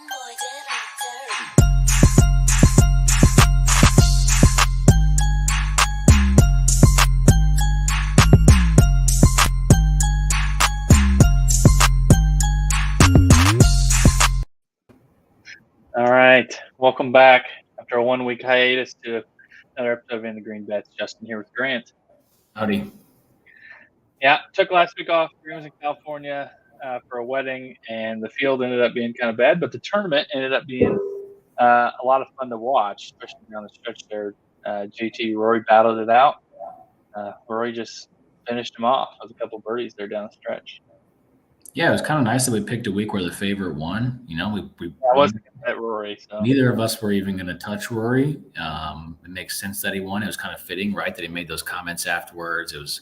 All right, welcome back after a 1-week hiatus to another episode of In the Green Bets. Justin here with Grant. Howdy. Yeah, took last week off. Green was in California for a wedding, and the field ended up being kind of bad, but the tournament ended up being a lot of fun to watch, especially down the stretch there. JT Rory battled it out. Rory just finished him off with a couple birdies there down the stretch. Yeah, it was kind of nice that we picked a week where the favorite won. You know, I wasn't going to bet Rory, so neither of us were even going to touch Rory. It makes sense that he won. It was kind of fitting, right, that he made those comments afterwards. It was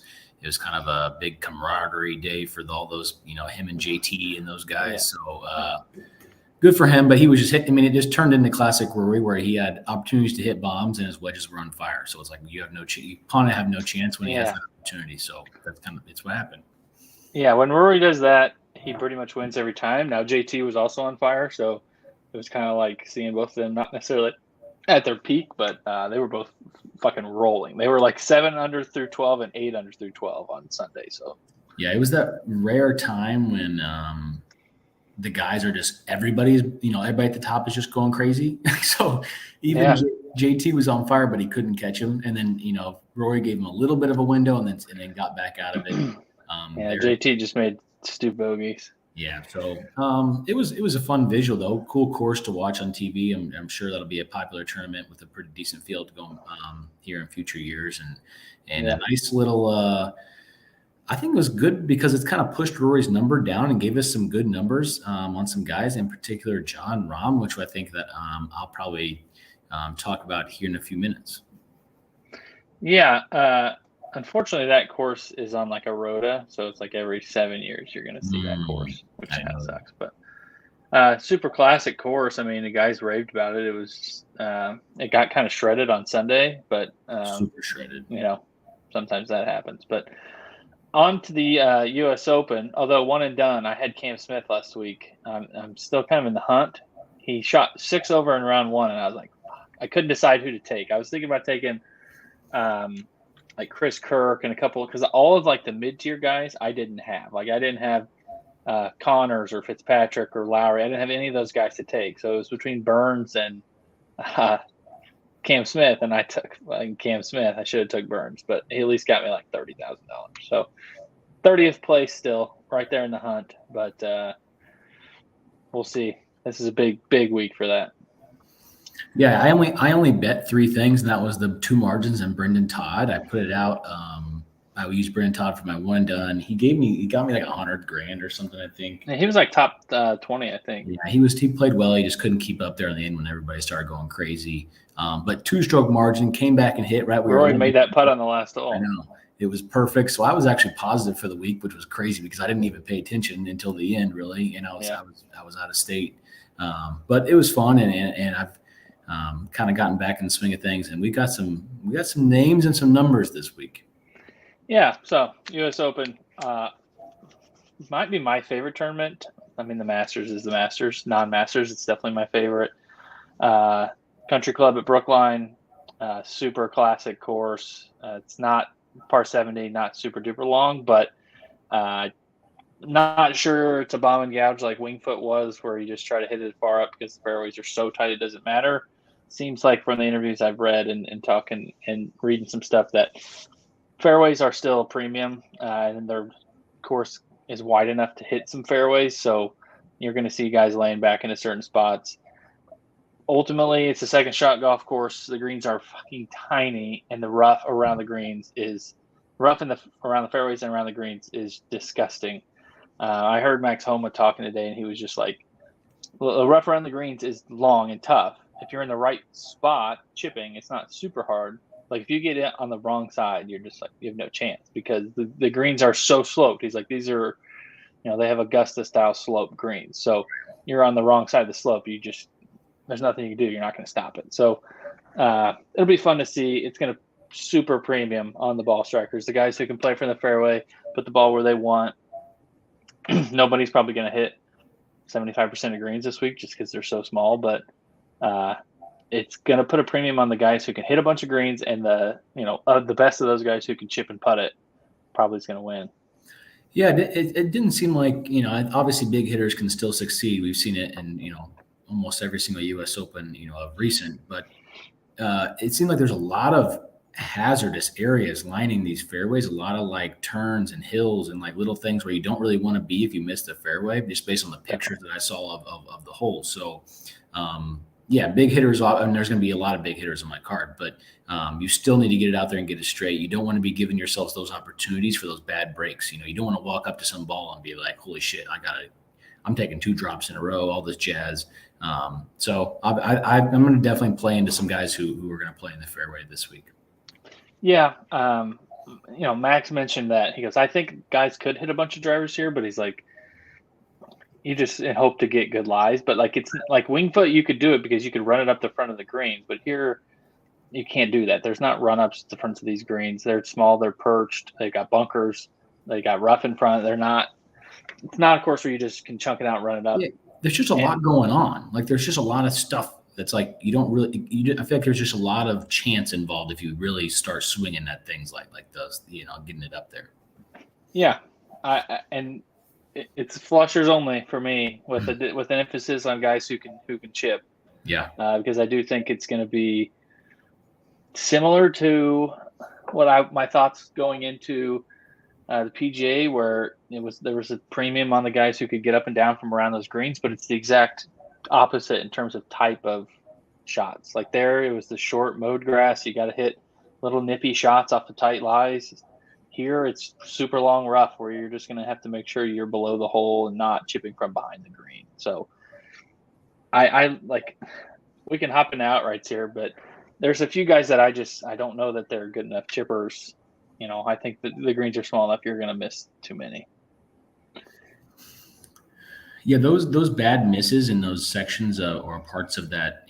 kind of a big camaraderie day for all those, him and JT and those guys. Yeah. So good for him. But he was just hitting. I mean, it just turned into classic Rory, where he had opportunities to hit bombs and his wedges were on fire. So it's like you have no chance. You kind of have no chance when he has that opportunity. So it's what happened. Yeah, when Rory does that, he pretty much wins every time. Now, JT was also on fire, so it was kind of like seeing both of them, not necessarily at their peak, but they were both fucking rolling. They were like 7 under through 12 and 8 under through 12 on Sunday. So yeah, it was that rare time when the guys are just everybody at the top is just going crazy. So even JT was on fire, but he couldn't catch him. And then Rory gave him a little bit of a window, and then got back out of it. JT just made stupid bogeys. Yeah, so it was a fun visual though. Cool course to watch on TV. I'm sure that'll be a popular tournament with a pretty decent field going here in future years, and a nice little. I think it was good because it's kind of pushed Rory's number down and gave us some good numbers on some guys, in particular Jon Rahm, which I think that I'll probably talk about here in a few minutes. Yeah. Unfortunately, that course is on like a rota, so it's like every 7 years you're going to see that course, which kind of sucks. But super classic course. I mean, the guys raved about it. It was it got kind of shredded on Sunday, but super shredded. Sometimes that happens. But on to the U.S. Open. Although one and done, I had Cam Smith last week. I'm still kind of in the hunt. He shot 6 over in round 1, and I was like, fuck. I couldn't decide who to take. I was thinking about taking. Like Chris Kirk and a couple, because all of like the mid-tier guys I didn't have. Like I didn't have Connors or Fitzpatrick or Lowry. I didn't have any of those guys to take. So it was between Burns and Cam Smith, and I took Cam Smith. I should have took Burns, but he at least got me like $30,000. So 30th place still, right there in the hunt. But we'll see. This is a big week for that. Yeah, I only bet 3 things, and that was the 2 margins and Brendan Todd. I put it out. I used Brendan Todd for my one done. He got me like $100,000 or something, I think. Yeah, he was like top 20, I think. Yeah, he played well. He just couldn't keep up there in the end when everybody started going crazy. But 2-stroke margin, came back and hit right. Rory made that putt on the last hole. I know. It was perfect. So I was actually positive for the week, which was crazy because I didn't even pay attention until the end, really. And I was out of state. But it was fun, and I've kind of gotten back in the swing of things, and we got some names and some numbers this week. Yeah, so U.S. Open might be my favorite tournament. I mean, the Masters is the Masters. Non-Masters, it's definitely my favorite. Country Club at Brookline, super classic course. It's not par 70, not super duper long, but not sure it's a bomb and gouge like Wingfoot was, where you just try to hit it far up because the fairways are so tight it doesn't matter. Seems like from the interviews I've read and talking and reading some stuff that fairways are still a premium, and their course is wide enough to hit some fairways. So you're going to see guys laying back into certain spots. Ultimately, it's a second shot golf course. The greens are fucking tiny, and the rough around the greens is rough around the fairways and around the greens is disgusting. I heard Max Homa talking today, and he was just like, the rough around the greens is long and tough. If you're in the right spot, chipping, it's not super hard. Like if you get it on the wrong side, you're just like, you have no chance because the greens are so sloped. He's like, these are, they have Augusta style slope greens. So you're on the wrong side of the slope. There's nothing you can do. You're not going to stop it. So it'll be fun to see. It's going to super premium on the ball strikers, the guys who can play from the fairway, put the ball where they want. Nobody's probably going to hit 75% of greens this week just because they're so small. But it's going to put a premium on the guys who can hit a bunch of greens, and the best of those guys who can chip and putt it probably is going to win. Yeah, it didn't seem like, obviously big hitters can still succeed. We've seen it in, almost every single U.S. Open, of recent. But it seemed like there's a lot of hazardous areas lining these fairways, a lot of like turns and hills and like little things where you don't really want to be if you miss the fairway, just based on the pictures that I saw of the hole. So, yeah, big hitters, and there's going to be a lot of big hitters on my card, but you still need to get it out there and get it straight. You don't want to be giving yourselves those opportunities for those bad breaks. You don't want to walk up to some ball and be like, holy shit, I'm taking 2 drops in a row, all this jazz. So I'm going to definitely play into some guys who are going to play in the fairway this week. Yeah. Max mentioned that. He goes, I think guys could hit a bunch of drivers here, but he's like, you just hope to get good lies. But like, it's like Winged Foot, you could do it because you could run it up the front of the greens. But here, you can't do that. There's not run-ups at the front of these greens. They're small. They're perched. They got bunkers. They got rough in front. It's not a course where you just can chunk it out and run it up. Yeah, there's just a lot going on. Like, there's just a lot of stuff that's like I feel like there's just a lot of chance involved if you really start swinging at things like those, getting it up there. Yeah, and it's flushers only for me with an emphasis on guys who can chip. Yeah, because I do think it's going to be similar to what my thoughts going into the PGA, where there was a premium on the guys who could get up and down from around those greens, but it's the exact opposite in terms of type of shots. Like there, it was the short mowed grass. You got to hit little nippy shots off the tight lies. Here, it's super long rough where you're just going to have to make sure you're below the hole and not chipping from behind the green. So I like, we can hop in outrights here, but there's a few guys that I don't know that they're good enough chippers. I think that the greens are small enough. You're going to miss too many. Yeah, those bad misses in those sections or parts of that,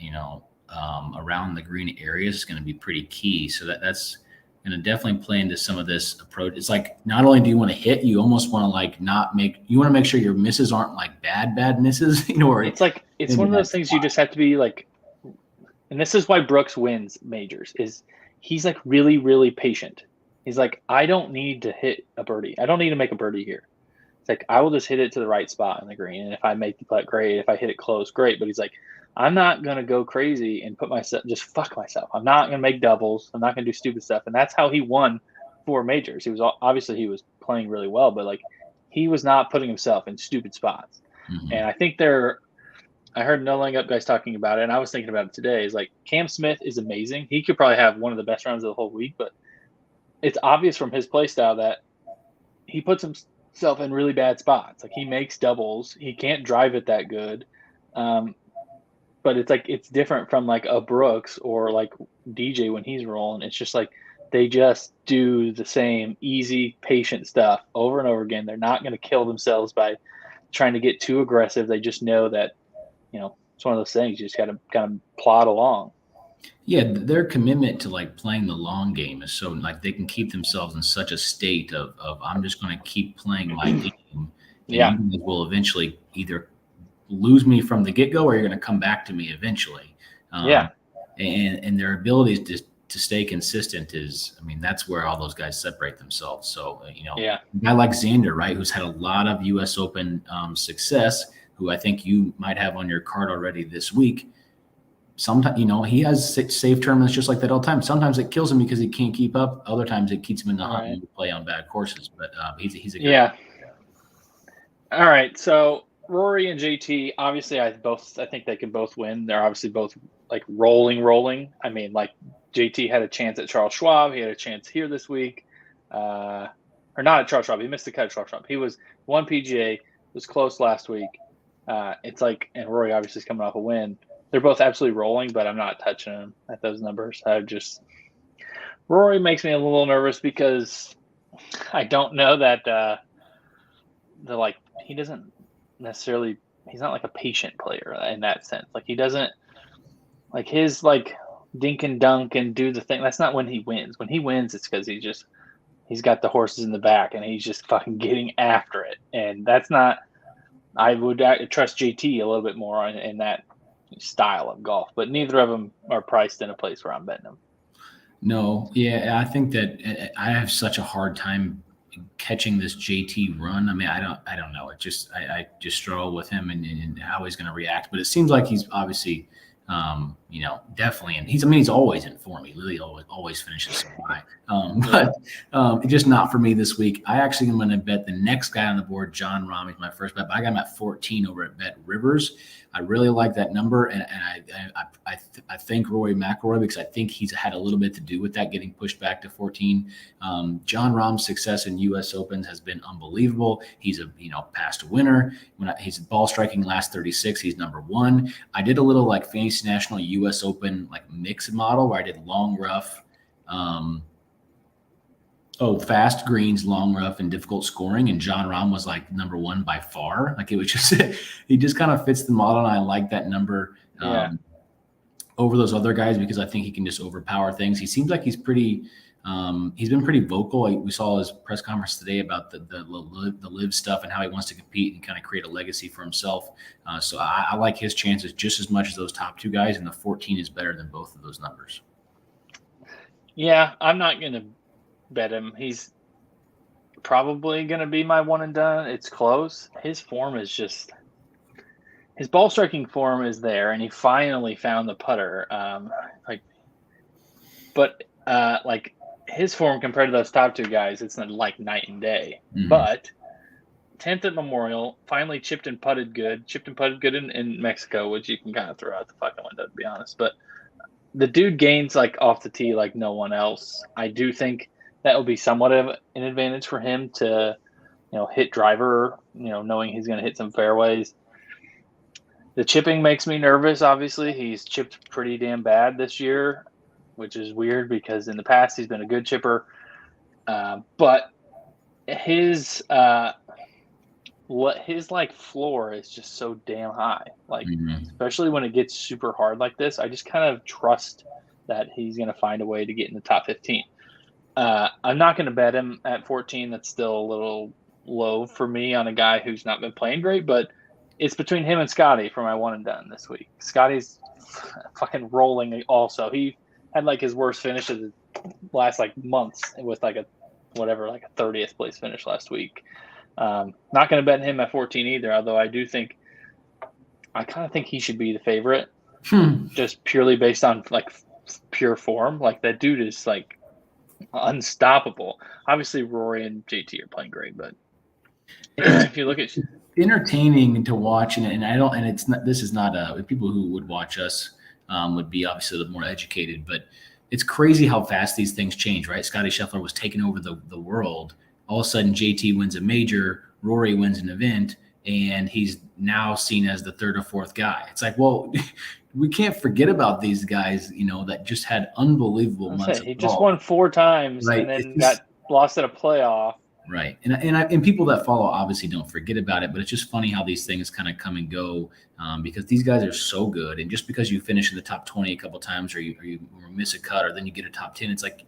around the green areas is going to be pretty key. So that's going to definitely play into some of this approach. It's like, not only do you want to hit, you almost want to you want to make sure your misses aren't like bad misses. Or it's like, it's one of those things you just have to be like, and this is why Brooks wins majors, is he's like really, really patient. He's like, I don't need to hit a birdie. I don't need to make a birdie here. It's like, I will just hit it to the right spot in the green. And if I make the putt, great. If I hit it close, great. But he's like, I'm not going to go crazy and just fuck myself. I'm not going to make doubles. I'm not going to do stupid stuff. And that's how he won 4 majors. He was playing really well, but like, he was not putting himself in stupid spots. Mm-hmm. And I think I heard No Laying Up guys talking about it, and I was thinking about it today. Is like, Cam Smith is amazing. He could probably have one of the best rounds of the whole week, but it's obvious from his play style that he puts himself in really bad spots. Like, he makes doubles. He can't drive it that good. But it's like, it's different from like a Brooks or like DJ when he's rolling. It's just like, they just do the same easy, patient stuff over and over again. They're not going to kill themselves by trying to get too aggressive. They just know that, it's one of those things. You just got to kind of plod along. Yeah, their commitment to like playing the long game is so like they can keep themselves in such a state of I'm just going to keep playing my game. Yeah, you will eventually either lose me from the get-go or you're going to come back to me eventually. And their ability to stay consistent is, that's where all those guys separate themselves. So a guy like Xander, right, who's had a lot of U.S. Open success, who I think you might have on your card already this week. Sometimes, he has safe tournaments just like that all the time. Sometimes it kills him because he can't keep up. Other times it keeps him in the hunt and play on bad courses. But he's a guy. All right. So Rory and JT, obviously, I think they can both win. They're obviously both like rolling. Like JT had a chance at Charles Schwab. He had a chance here this week, or not at Charles Schwab. He missed the cut at Charles Schwab. He was one PGA, was close last week. It's like, and Rory obviously is coming off a win. They're both absolutely rolling, but I'm not touching them at those numbers. Rory makes me a little nervous because I don't know that he doesn't necessarily, he's not like a patient player in that sense. Like, he doesn't, like, his like dink and dunk and do the thing. That's not when he wins. When he wins, it's because he's got the horses in the back and he's just fucking getting after it. And that's not I would trust JT a little bit more in that style of golf, but neither of them are priced in a place where I'm betting them. No, yeah, I think that I have such a hard time catching this JT run. I mean, I don't know. I just struggle with him and how he's going to react. But it seems like he's obviously, definitely, and he's always in form. He literally always finishes so high. Just not for me this week. I actually am going to bet the next guy on the board, John Rahm. He's my first bet, but I got him at 14 over at Bet Rivers. I really like that number, and I thank Rory McIlroy because I think he's had a little bit to do with that getting pushed back to 14. John Rahm's success in U.S. Opens has been unbelievable. He's a past winner. He's ball striking last 36. He's number one. I did a little like Fantasy National U.S. Open like mixed model where I did long rough. Fast greens, long rough, and difficult scoring. And John Rahm was like number one by far. Like it was just, he just kind of fits the model. And I like that number over those other guys because I think he can just overpower things. He seems like he's pretty, he's been pretty vocal. We saw his press conference today about the live stuff and how he wants to compete and kind of create a legacy for himself. So I like his chances just as much as those top two guys. And the 14 is better than both of those numbers. Yeah, I'm not going to bet him. He's probably going to be my one and done. It's close. His form is just his ball striking form is there, and he finally found the putter. But his form compared to those top two guys, it's not like night and day. Mm-hmm. But 10th at Memorial, finally chipped and putted good in Mexico, which you can kind of throw out the fucking window, to be honest. But the dude gains like off the tee like no one else. I do think that will be somewhat of an advantage for him to, hit driver, knowing he's going to hit some fairways. The chipping makes me nervous. Obviously, he's chipped pretty damn bad this year, which is weird because in the past he's been a good chipper. But his floor is just so damn high. Especially when it gets super hard like this, I just kind of trust that he's going to find a way to get in the top 15. I'm not going to bet him at 14. That's still a little low for me on a guy who's not been playing great, but it's between him and Scotty for my one and done this week. Scotty's fucking rolling also. He had like his worst finish of the last months with a 30th place finish last week. Not going to bet him at 14 either, although I kind of think he should be the favorite just purely based on pure form. That dude is unstoppable. Obviously Rory and JT are playing great, but if you look at entertaining to watch, this is not people who would watch us would be obviously a little more educated, but it's crazy how fast these things change, right? Scotty Scheffler was taking over the world. All of a sudden JT wins a major, Rory wins an event, and he's now seen as the third or fourth guy. It's like, well, we can't forget about these guys, that just had unbelievable months. He just won 4 times, right? And then got lost at a playoff. Right. And people that follow obviously don't forget about it, but it's just funny how these things kind of come and go because these guys are so good. And just because you finish in the top 20 a couple of times or you miss a cut or then you get a top 10, it's like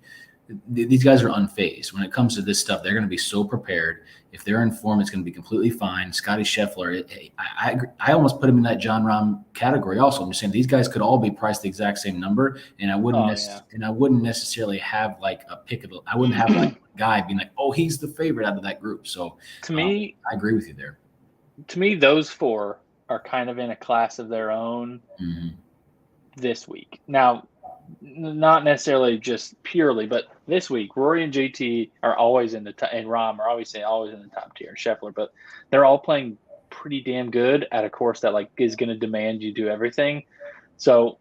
these guys are unfazed. When it comes to this stuff, they're going to be so prepared. If they're in form, it's going to be completely fine. Scotty Scheffler, I almost put him in that John Rahm category also. I'm just saying these guys could all be priced the exact same number, and I wouldn't necessarily have a pick of I wouldn't have a guy being like, oh, he's the favorite out of that group. So to me, I agree with you there. To me, those 4 are kind of in a class of their own this week. Now, not necessarily just purely, but this week, Rory and JT are always in the top, and Rahm are obviously always in the top tier, and Scheffler, but they're all playing pretty damn good at a course that is going to demand you do everything. So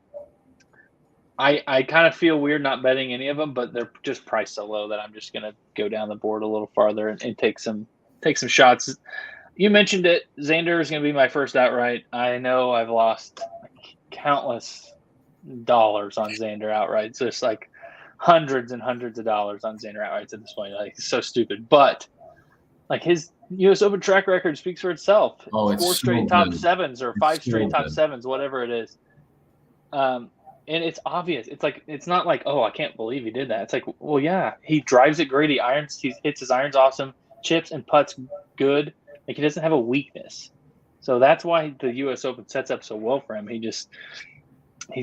I kind of feel weird not betting any of them, but they're just priced so low that I'm just going to go down the board a little farther and take some shots. You mentioned it. Xander is going to be my first outright. I know I've lost countless dollars on Xander outrights, just hundreds and hundreds of dollars on Xander outrights at this point. It's so stupid, but his U.S. Open track record speaks for itself. Oh, it's 4 straight top 7s or 5 straight top 7s, whatever it is. And it's obvious. It's not oh, I can't believe he did that. It's well, yeah, he drives it great. He hits his irons awesome, chips and putts good. He doesn't have a weakness. So that's why the U.S. Open sets up so well for him. He's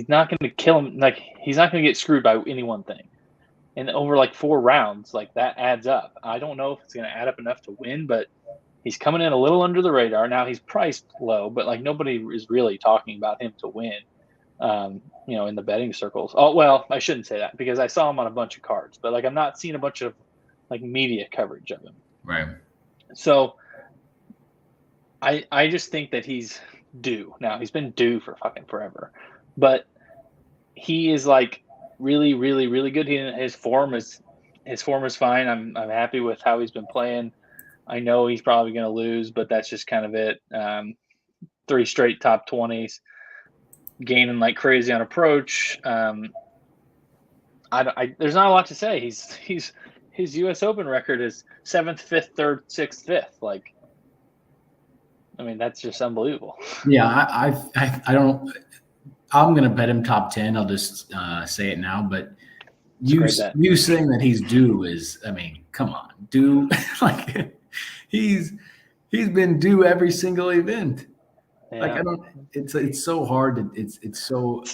not going to kill him. Like, he's not going to get screwed by any one thing. And over like 4 rounds, like, that adds up. I don't know if it's going to add up enough to win, but he's coming in a little under the radar. Now he's priced low, but like nobody is really talking about him to win, in the betting circles. Oh, well, I shouldn't say that because I saw him on a bunch of cards, but like I'm not seeing a bunch of like media coverage of him. Right. So I just think that he's due. Now he's been due for fucking forever, but he is like really, really, really good. His form is fine. I'm happy with how he's been playing. I know he's probably going to lose, but that's just kind of it. 3 straight top 20s, gaining like crazy on approach. There's not a lot to say. His U.S. Open record is 7th, 5th, 3rd, 6th, 5th. Like, I mean, that's just unbelievable. Yeah, I don't. I'm going to bet him top 10. I'll just say it now, but you saying that he's due is, I mean, come on, due. Like, he's been due every single event. Yeah. Like, I don't. It's so hard. It's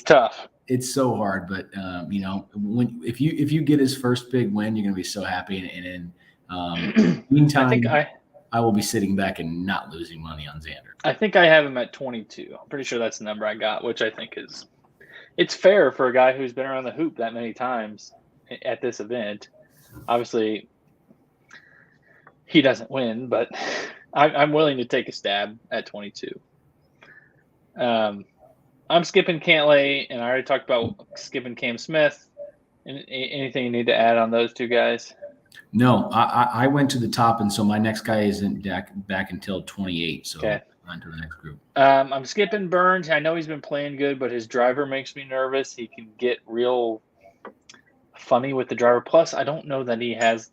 tough. It's so hard, but if you get his first big win, you're going to be so happy. And in meantime, I will be sitting back and not losing money on Xander. I think I have him at 22. I'm pretty sure that's the number I got, which I think it's fair for a guy who's been around the hoop that many times at this event. Obviously, he doesn't win, but I'm willing to take a stab at 22. I'm skipping Cantlay, and I already talked about skipping Cam Smith. Anything you need to add on those two guys? No, I went to the top, and so my next guy isn't back until 28. So okay. On to the next group. I'm skipping Burns. I know he's been playing good, but his driver makes me nervous. He can get real funny with the driver. Plus, I don't know that he has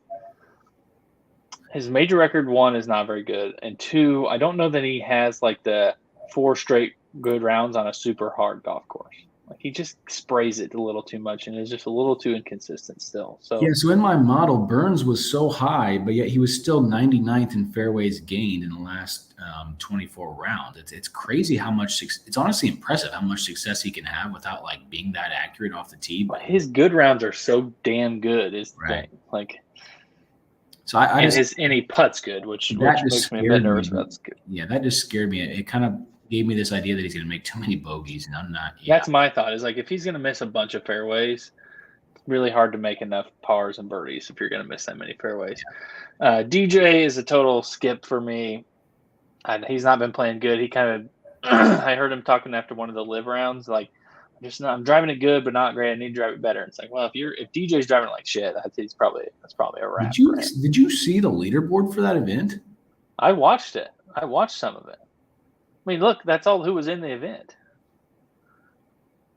– his major record, 1, is not very good. And 2, I don't know that he has like the 4 straight good rounds on a super hard golf course. Like, he just sprays it a little too much and is just a little too inconsistent still. So in my model, Burns was so high, but yet he was still 99th in fairways gained in the last 24 rounds. It's crazy how much it's honestly impressive how much success he can have without like being that accurate off the tee. But his good rounds are so damn good. Is the thing. Like, so he putts good, which makes me a bit nervous about this. Yeah, that just scared me. It kind of gave me this idea that he's going to make too many bogeys, and I'm not. Yeah. That's my thought. Is like if he's going to miss a bunch of fairways, it's really hard to make enough pars and birdies if you're going to miss that many fairways. DJ is a total skip for me. He's not been playing good. He kind of, I heard him talking after one of the live rounds, like, I'm driving it good, but not great. I need to drive it better. And it's like, well, if DJ's driving like shit, that's probably a wrap. Did you see the leaderboard for that event? I watched it. I watched some of it. I mean, look, that's all who was in the event.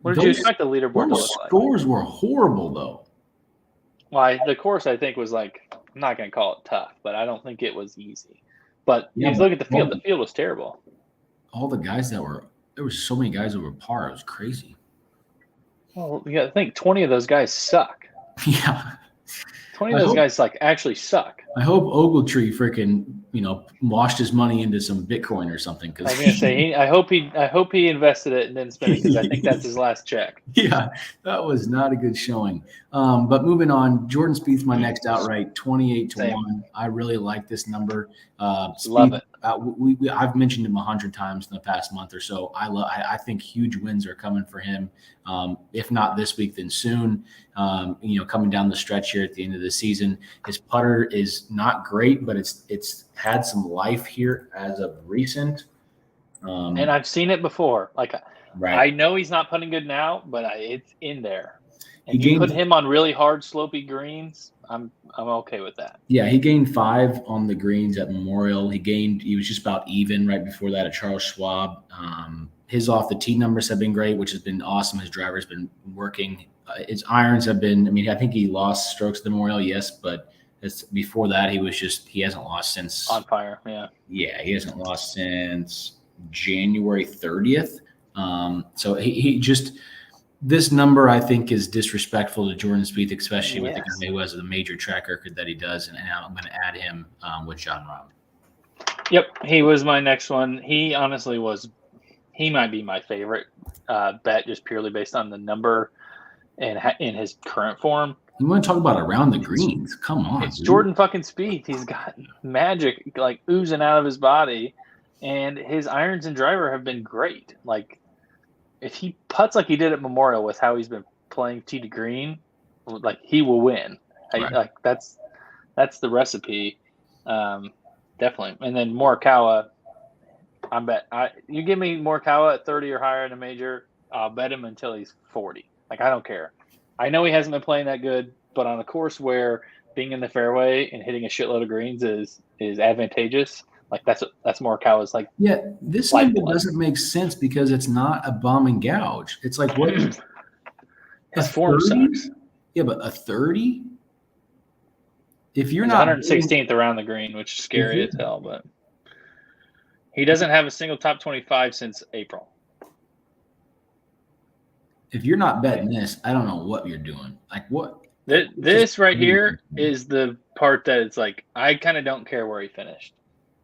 What did you expect the leaderboard to look like? Scores were horrible, though. Well, the course, I think, was like, I'm not going to call it tough, but I don't think it was easy. But if you look at the field, the field was terrible. All the guys there were so many guys over par. It was crazy. Well, you got to think 20 of those guys suck. Yeah. 20 of those guys like actually suck. I hope Ogletree freaking, washed his money into some Bitcoin or something. I was gonna say, I hope he invested it and then spent it because I think that's his last check. Yeah, that was not a good showing. But moving on, Jordan Spieth's my next outright, 28-1. I really like this number. Spieth, love it. I've mentioned him 100 times in the past month or so. I think huge wins are coming for him. If not this week, then soon. Coming down the stretch here at the end of the season, his putter is not great, but it's had some life here as of recent. And I've seen it before. Like, right. I know he's not putting good now, but it's in there. And you put him on really hard, slopey greens, I'm okay with that. Yeah, he gained 5 on the greens at Memorial. He was just about even right before that at Charles Schwab. His off the tee numbers have been great, which has been awesome. His driver's been working. His irons have been. I mean, I think he lost strokes at the Memorial, yes, but before that he hasn't lost since on fire. Yeah. Yeah, he hasn't lost since January 30th. So he just. This number, I think, is disrespectful to Jordan Spieth, especially with the guy who has the major track record that he does, and I'm going to add him with Jon Rahm. Yep, he was my next one. He honestly was. He might be my favorite bet, just purely based on the number and in his current form. You want to talk about around the greens? Come on, It's dude. Jordan fucking Spieth. He's got magic like oozing out of his body, and his irons and driver have been great. Like, if he putts like he did at Memorial with how he's been playing tee to green, like he will win. Right. Like that's the recipe, definitely. And then Morikawa, you give me Morikawa at 30 or higher in a major, I'll bet him until he's 40. Like, I don't care. I know he hasn't been playing that good, but on a course where being in the fairway and hitting a shitload of greens is advantageous. Like that's Morikawa's like. Yeah, this number doesn't make sense because it's not a bomb and gouge. It's like what? His form sucks. Yeah, but a 30. If you're He's not 116th around the green, which is scary as hell, but he doesn't have a single top 25 since April. If you're not betting this, I don't know what you're doing. Like what? This right here is the part that it's like I kind of don't care where he finished.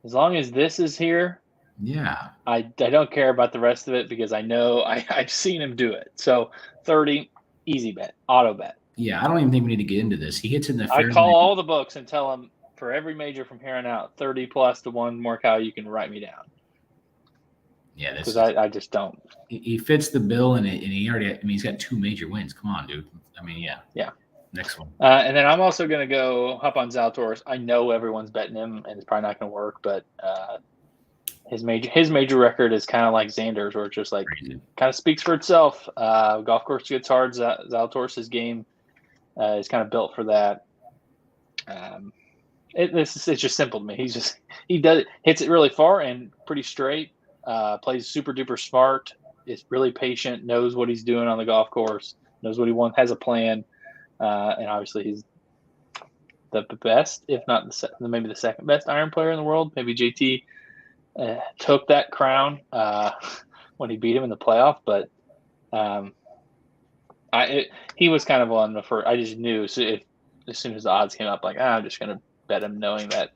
As long as this is here, yeah, I don't care about the rest of it because I know I've seen him do it. So 30, easy bet, auto bet. Yeah, I don't even think we need to get into this. He hits in the. I call all the books and tell him for every major from here on out, 30 plus to one Morikawa, you can write me down. Yeah, because I just don't. He fits the bill, and he already. I mean, he's got 2 major wins. Come on, dude. I mean, yeah. Next one. And then I'm also going to go hop on Zalatoris. I know everyone's betting him, and it's probably not going to work, but his major record is kind of like Xander's, where it's just like kind of speaks for itself. Golf course gets hard. Zalatoris' game is kind of built for that. It's just simple to me. Hits it really far and pretty straight. Plays super duper smart. Is really patient. Knows what he's doing on the golf course. Knows what he wants. Has a plan. And obviously he's the best, if not maybe the second best iron player in the world. Maybe JT took that crown when he beat him in the playoff, but he was kind of on the first. I just knew as soon as the odds came up, like I'm just going to bet him, knowing that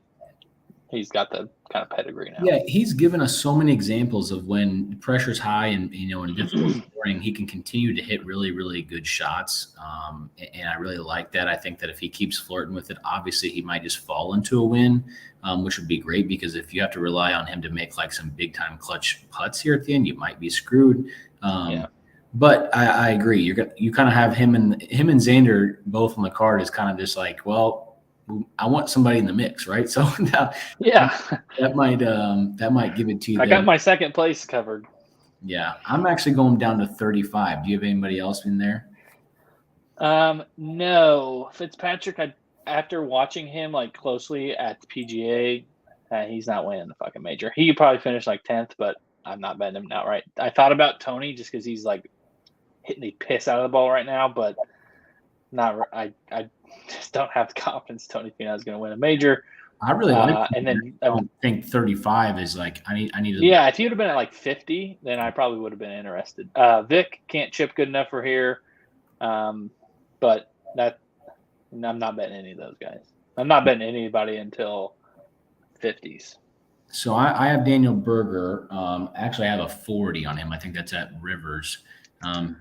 he's got the kind of pedigree now. Yeah, he's given us so many examples of when the pressure's high and in difficult scoring, he can continue to hit really, really good shots. And I really like that. I think that if he keeps flirting with it, obviously he might just fall into a win, which would be great because if you have to rely on him to make like some big time clutch putts here at the end, you might be screwed. But I agree. You kind of have him and Xander both on the card is kind of just like, well, I want somebody in the mix, right? So now, that might give it to you. I got my second place covered. Yeah, I'm actually going down to 35. Do you have anybody else in there? No, Fitzpatrick. After watching him like closely at the PGA, he's not winning the fucking major. He could probably finish like 10th, but I'm not betting him outright. I thought about Tony just because he's like hitting the piss out of the ball right now, but not. I just don't have the confidence Tony Finau is going to win a major. I really like and then I don't think 35 is like I need to. Yeah, if he would have been at like 50, then I probably would have been interested. Vic can't chip good enough for here, but I'm not betting any of those guys. I'm not betting anybody until 50s. So I have Daniel Berger. Actually, I have a 40 on him. I think that's at Rivers.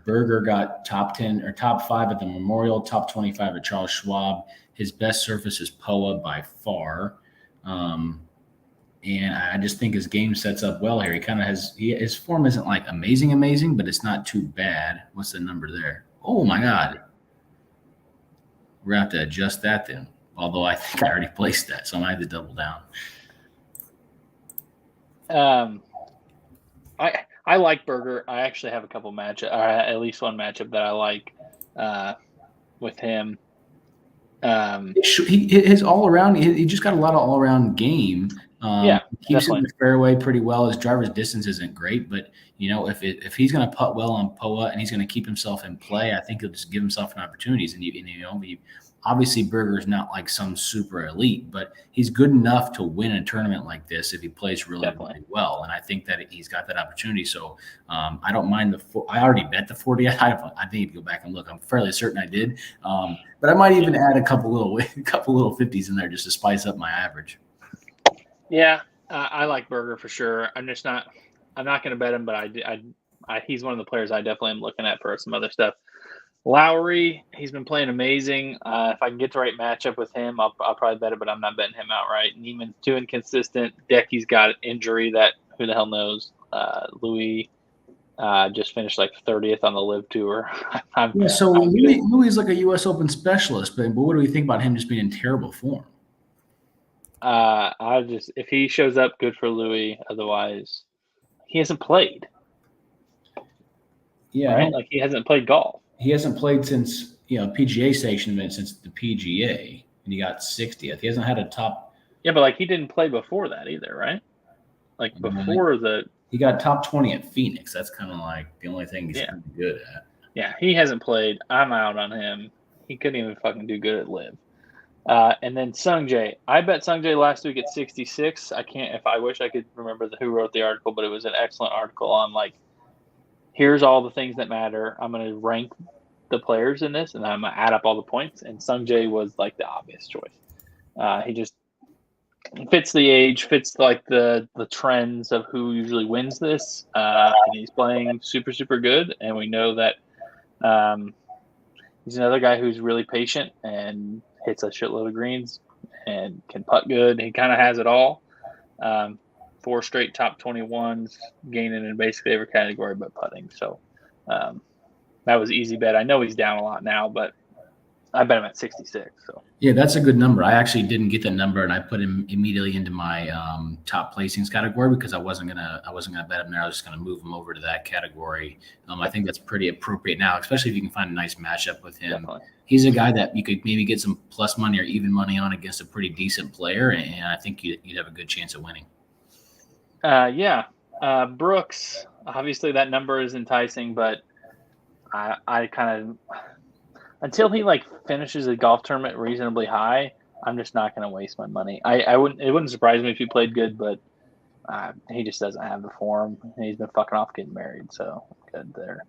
Berger got top 10 or top 5 at the Memorial, top 25 at Charles Schwab. His best surface is POA by far. And I just think his game sets up well here. He kind of his form isn't like amazing, but it's not too bad. What's the number there? Oh my God. We're going to have to adjust that then. Although I think I already placed that, so I might have to double down. I like Berger. I actually have a couple matchup, at least one matchup that I like with him. His all around, he just got a lot of all around game. He keeps in the fairway pretty well. His driver's distance isn't great, but if he's going to putt well on POA and he's going to keep himself in play, I think he'll just give himself an opportunities. Obviously Berger is not like some super elite, but he's good enough to win a tournament like this if he plays really well. And I think that he's got that opportunity. So I don't mind I already bet the 40. I need to go back and look. I'm fairly certain I did. But I might even add a couple little 50s in there just to spice up my average. Yeah. I like Berger for sure. I'm not going to bet him, but he's one of the players I definitely am looking at for some other stuff. Lowry, he's been playing amazing. If I can get the right matchup with him, I'll probably bet it, but I'm not betting him outright. Neiman's too inconsistent. Decky's got an injury that who the hell knows. Louis just finished like 30th on the Live Tour. So Louis is like a U.S. Open specialist, but what do we think about him just being in terrible form? If he shows up, good for Louis. Otherwise, he hasn't played. Yeah, right? Like he hasn't played golf. He hasn't played since PGA station event since the PGA, and he got 60th. He hasn't had a top. Yeah, but like he didn't play before that either, right? Like before he got top 20 at Phoenix. That's kind of like the only thing he's pretty good at. Yeah, he hasn't played. I'm out on him. He couldn't even fucking do good at Live. And then Sungjae. I bet Sungjae last week at 66. I wish I could remember who wrote the article, but it was an excellent article on like, here's all the things that matter. I'm going to rank the players in this, and I'm going to add up all the points. And Sungjae was like the obvious choice. He just fits the age, fits like the trends of who usually wins this. And he's playing super, super good. And we know that he's another guy who's really patient and hits a shitload of greens and can putt good. He kind of has it all. 4 straight top 21s, gaining in basically every category but putting. So that was easy bet. I know he's down a lot now, but I bet him at 66. So yeah, that's a good number. I actually didn't get the number, and I put him immediately into my top placings category because I wasn't gonna bet him there. I was just gonna move him over to that category. I think that's pretty appropriate now, especially if you can find a nice matchup with him. Definitely. He's a guy that you could maybe get some plus money or even money on against a pretty decent player, and I think you'd have a good chance of winning. Brooks, obviously that number is enticing, but I kind of, until he like finishes a golf tournament reasonably high, I'm just not going to waste my money. It wouldn't surprise me if he played good, but he just doesn't have the form. He's been fucking off getting married, so good there.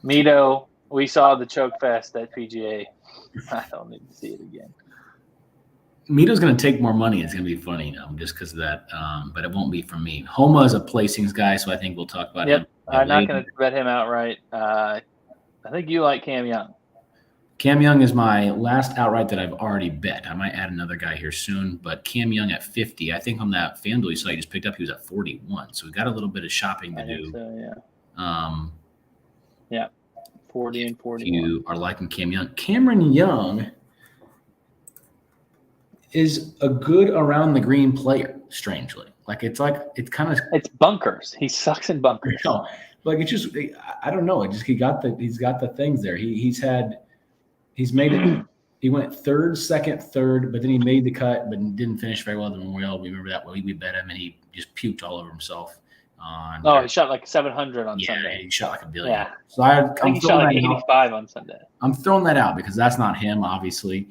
Mito, we saw the choke fest at PGA. I don't need to see it again. Mito's going to take more money. It's going to be funny, just because of that, but it won't be from me. Homa is a placings guy, so I think we'll talk about him. I'm not going to bet him outright. I think you like Cam Young. Cam Young is my last outright that I've already bet. I might add another guy here soon, but Cam Young at 50. I think on that FanDuel site you just picked up, he was at 41. So we got a little bit of shopping to do. So, yeah. 40 and 41. You are liking Cam Young. Cameron Young is a good around the green player, strangely. It's bunkers. He sucks in bunkers. No, like it's just, I don't know. He's got the things there. He's made it. He went third, second, third, but then he made the cut, but didn't finish very well at the Memorial. We remember that we bet him, and he just puked all over himself. He shot like 700 on Sunday. He shot like a billion. Yeah. So I think he shot like 85 on Sunday. I'm throwing that out because that's not him, obviously.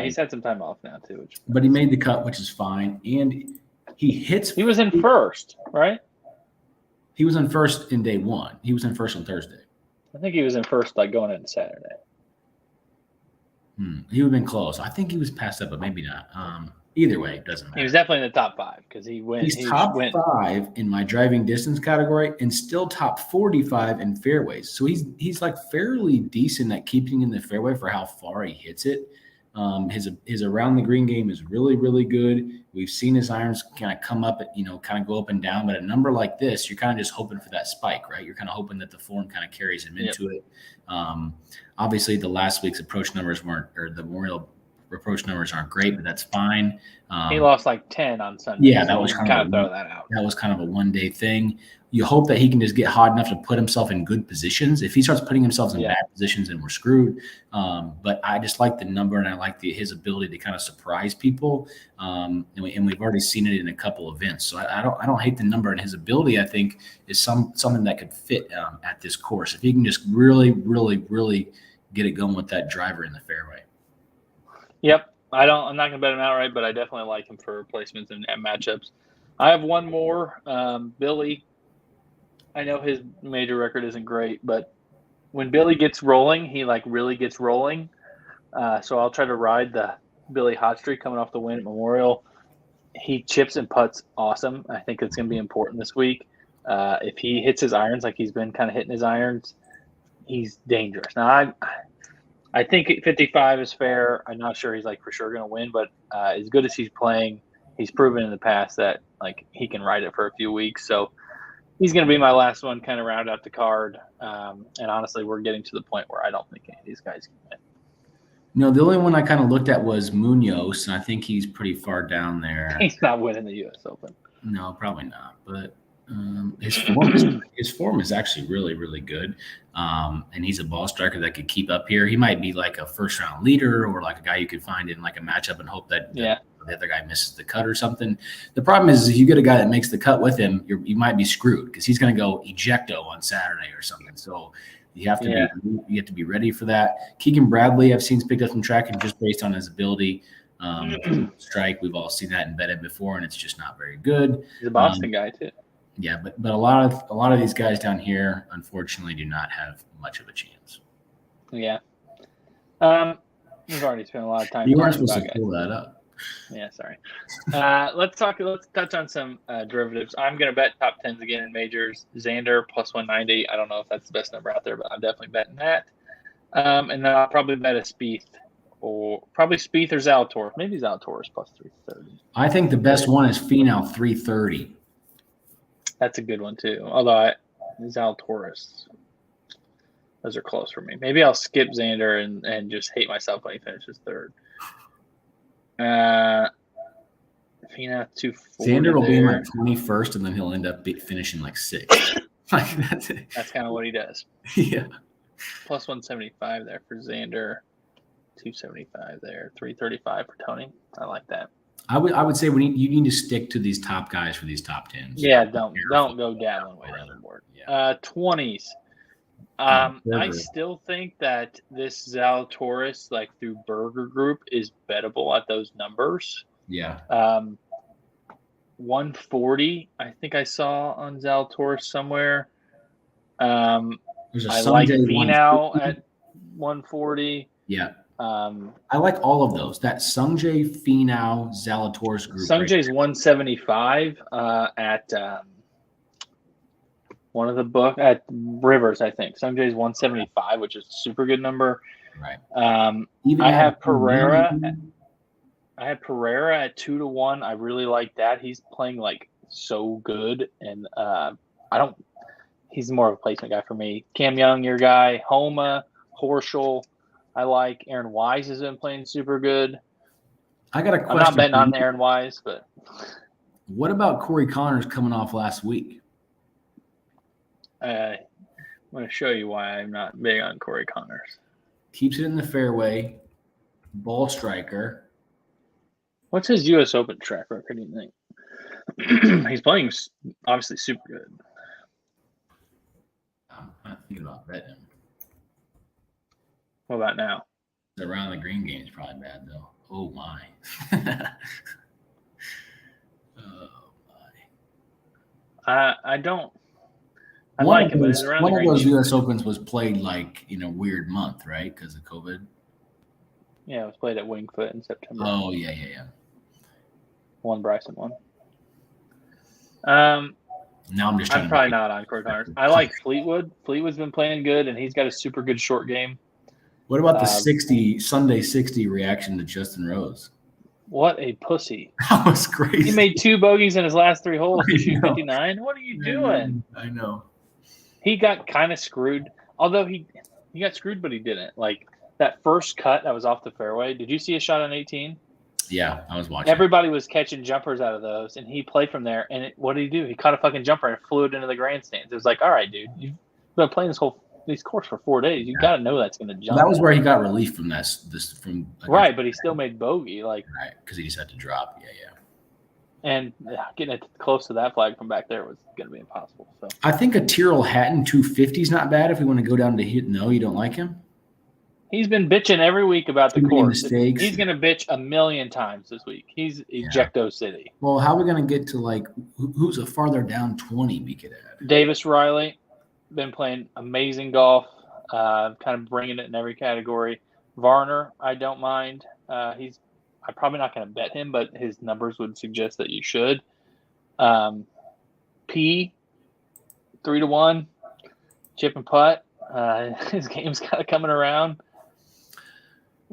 He's had some time off now too. But he made the cut, which is fine, and he hits. He was in first, right? He was in first in day one. He was in first on Thursday. I think he was in first, like going into Saturday. He would have been close. I think he was passed up, but maybe not. Either way, it doesn't matter. He was definitely in the top 5 because he went. He's top 5 in my driving distance category and still top 45 in fairways. So he's like fairly decent at keeping in the fairway for how far he hits it. His around the green game is really, really good. We've seen his irons kind of come up, kind of go up and down. But a number like this, you're kind of just hoping for that spike, right? You're kind of hoping that the form kind of carries him into it. Obviously, the last week's approach numbers the Memorial approach numbers aren't great, but that's fine. He lost like 10 on Sunday. Yeah, that was kind of throw that out. That was kind of a one-day thing. You hope that he can just get hot enough to put himself in good positions. If he starts putting himself in bad positions, then we're screwed. But I just like the number, and I like his ability to kind of surprise people. And we've already seen it in a couple events. So I don't hate the number, and his ability, I think, is something that could fit at this course. If he can just really, really, really get it going with that driver in the fairway. Yep. I'm not going to bet him outright, but I definitely like him for replacements and matchups. I have one more. Billy. I know his major record isn't great, but when Billy gets rolling, he like really gets rolling. So I'll try to ride the Billy hot streak coming off the win at Memorial. he chips and putts awesome. I think it's going to be important this week. If he hits his irons like he's been kind of hitting his irons, he's dangerous. Now, I think 55 is fair. I'm not sure he's like for sure going to win, but as good as he's playing, he's proven in the past that like he can ride it for a few weeks. So he's going to be my last one, kind of round out the card. And honestly, we're getting to the point where I don't think any of these guys can win. No, the only one I kind of looked at was Munoz, and I think he's pretty far down there. He's not winning the U.S. Open. No, probably not. But his form is actually really, really good. And he's a ball striker that could keep up here. He might be like a first-round leader or like a guy you could find in like a matchup and hope that the other guy misses the cut or something. The problem is if you get a guy that makes the cut with him, you might be screwed because he's going to go ejecto on Saturday or something. So you have to be ready for that. Keegan Bradley, I've seen picked up some tracking just based on his ability. Strike, we've all seen that in betted before, and it's just not very good. He's a Boston guy too. Yeah, but a lot of these guys down here, unfortunately, do not have much of a chance. Yeah. We've already spent a lot of time. You weren't supposed to pull that up. Yeah, sorry. Let's touch on some derivatives. I'm going to bet top tens again in majors. Xander plus 190. I don't know if that's the best number out there, but I'm definitely betting that. And then I'll probably bet a Spieth or Zalatoris. Maybe Zalatoris plus 330. I think the best one is Finau 330. That's a good one too. Although Zalatoris, those are close for me. Maybe I'll skip Xander and just hate myself when he finishes third. Finau 240. Xander will be in like 21st, and then he'll end up finishing like 6th. Like that's it. That's kind of what he does. Yeah. Plus 175 there for Xander. 275 there. 335 for Tony. I like that. I would say you need to stick to these top guys for these top tens. Yeah, don't go dabbling way down the board. Yeah. 20s. I still think that this Zalatoris, like through Burger Group, is bettable at those numbers. Yeah. 140, I think I saw on Zalatoris somewhere. I like Finau at 140. Yeah. I like all of those. That Sungjae, Finau, Zalatoris group. Sungjae's 175 at one of the book at Rivers, I think. Sungjae's 175, which is a super good number. Right. I have Pereira. I had Pereira at 2-1. I really like that. He's playing like so good, and he's more of a placement guy for me. Cam Young, your guy. Homa, Horschel. I like Aaron Wise has been playing super good. I got a question. I'm not betting on Aaron Wise, but what about Corey Connors coming off last week? I'm going to show you why I'm not big on Corey Connors. Keeps it in the fairway, ball striker. What's his U.S. Open track record, do you think? He's playing obviously super good. I'm not thinking about betting him. What about now? The around the green game is probably bad, though. Oh, my. I don't. I like it, but it's around the green game. One of those U.S. Opens was played like in a weird month, right? Because of COVID. Yeah, it was played at Winged Foot in September. Oh, yeah. One Bryson won. Now I'm probably not on Corey Connors. I like Fleetwood. Fleetwood's been playing good, and he's got a super good short game. What about the Sunday 60 reaction to Justin Rose? What a pussy. That was crazy. He made 2 bogeys in his last 3 holes to shoot 59. What are you doing? I know. He got kind of screwed. Although he got screwed, but he didn't. Like that first cut that was off the fairway. Did you see a shot on 18? Yeah, I was watching. Everybody was catching jumpers out of those, and he played from there. And what did he do? He caught a fucking jumper and flew it into the grandstands. It was like, all right, dude, you've been playing this course for 4 days. You got to know that's going to jump. That was where he got relief from right, but he still made bogey, like right, because he just had to drop. Yeah. And getting it close to that flag from back there was going to be impossible. So I think a Tyrrell Hatton 250 is not bad if we want to go down to hit. No, you don't like him? He's been bitching every week about the course. Mistakes. He's going to bitch 1,000,000 times this week. He's Ejecto City. Well, how are we going to get to like who's a farther down 20 we could add? Davis Riley, been playing amazing golf, kind of bringing it in every category. Varner, I don't mind. He's I'm probably not going to bet him, but his numbers would suggest that you should. P 3-1, chip and putt. His game's kind of coming around.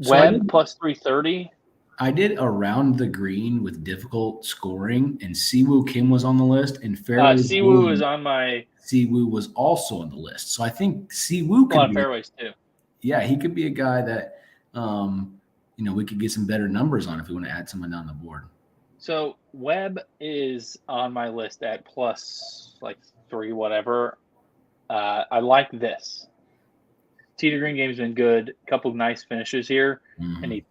So Webb plus 330. I did around the green with difficult scoring, and Siwoo Kim was on the list, and fairways. Siwoo is on my. Siwoo was also on the list, so I think Siwoo could be fairways too. Yeah, he could be a guy that we could get some better numbers on if we want to add someone down the board. So Webb is on my list at plus like 3 whatever. I like this. Tee to green game's been good. A couple of nice finishes here, and he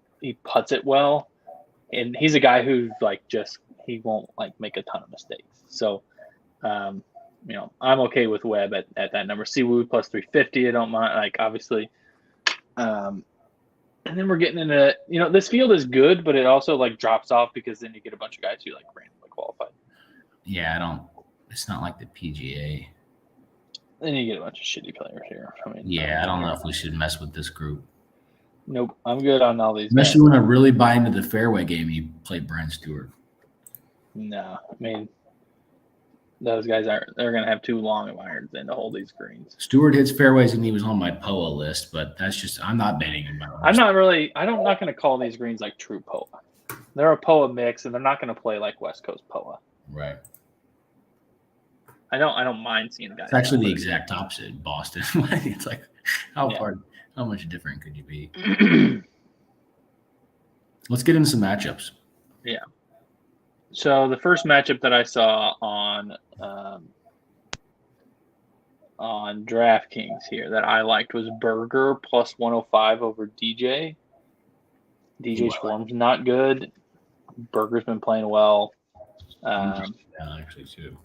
putts it well. And he's a guy who he won't make a ton of mistakes. So, I'm okay with Webb at that number. Siwoo plus 350. I don't mind. Obviously. And then we're getting into this field is good, but it also drops off because then you get a bunch of guys who randomly qualified. Yeah, it's not like the PGA. Then you get a bunch of shitty players here. I don't know if we should mess with this group. Nope, I'm good on all these. Especially when I really buy into the fairway game, you play Brent Stewart. No, those guys they're going to have too long of irons then to hold these greens. Stewart hits fairways and he was on my POA list, but that's just, I'm not betting him. I'm not going to call these greens true POA. They're a POA mix and they're not going to play like West Coast POA. Right. I don't mind seeing guys. It's actually the exact opposite in Boston. It's how much different could you be? Let's get into some matchups. Yeah. So the first matchup that I saw on DraftKings here that I liked was Berger plus 105 over DJ. DJ's form's not good. Berger's been playing well. Actually, too.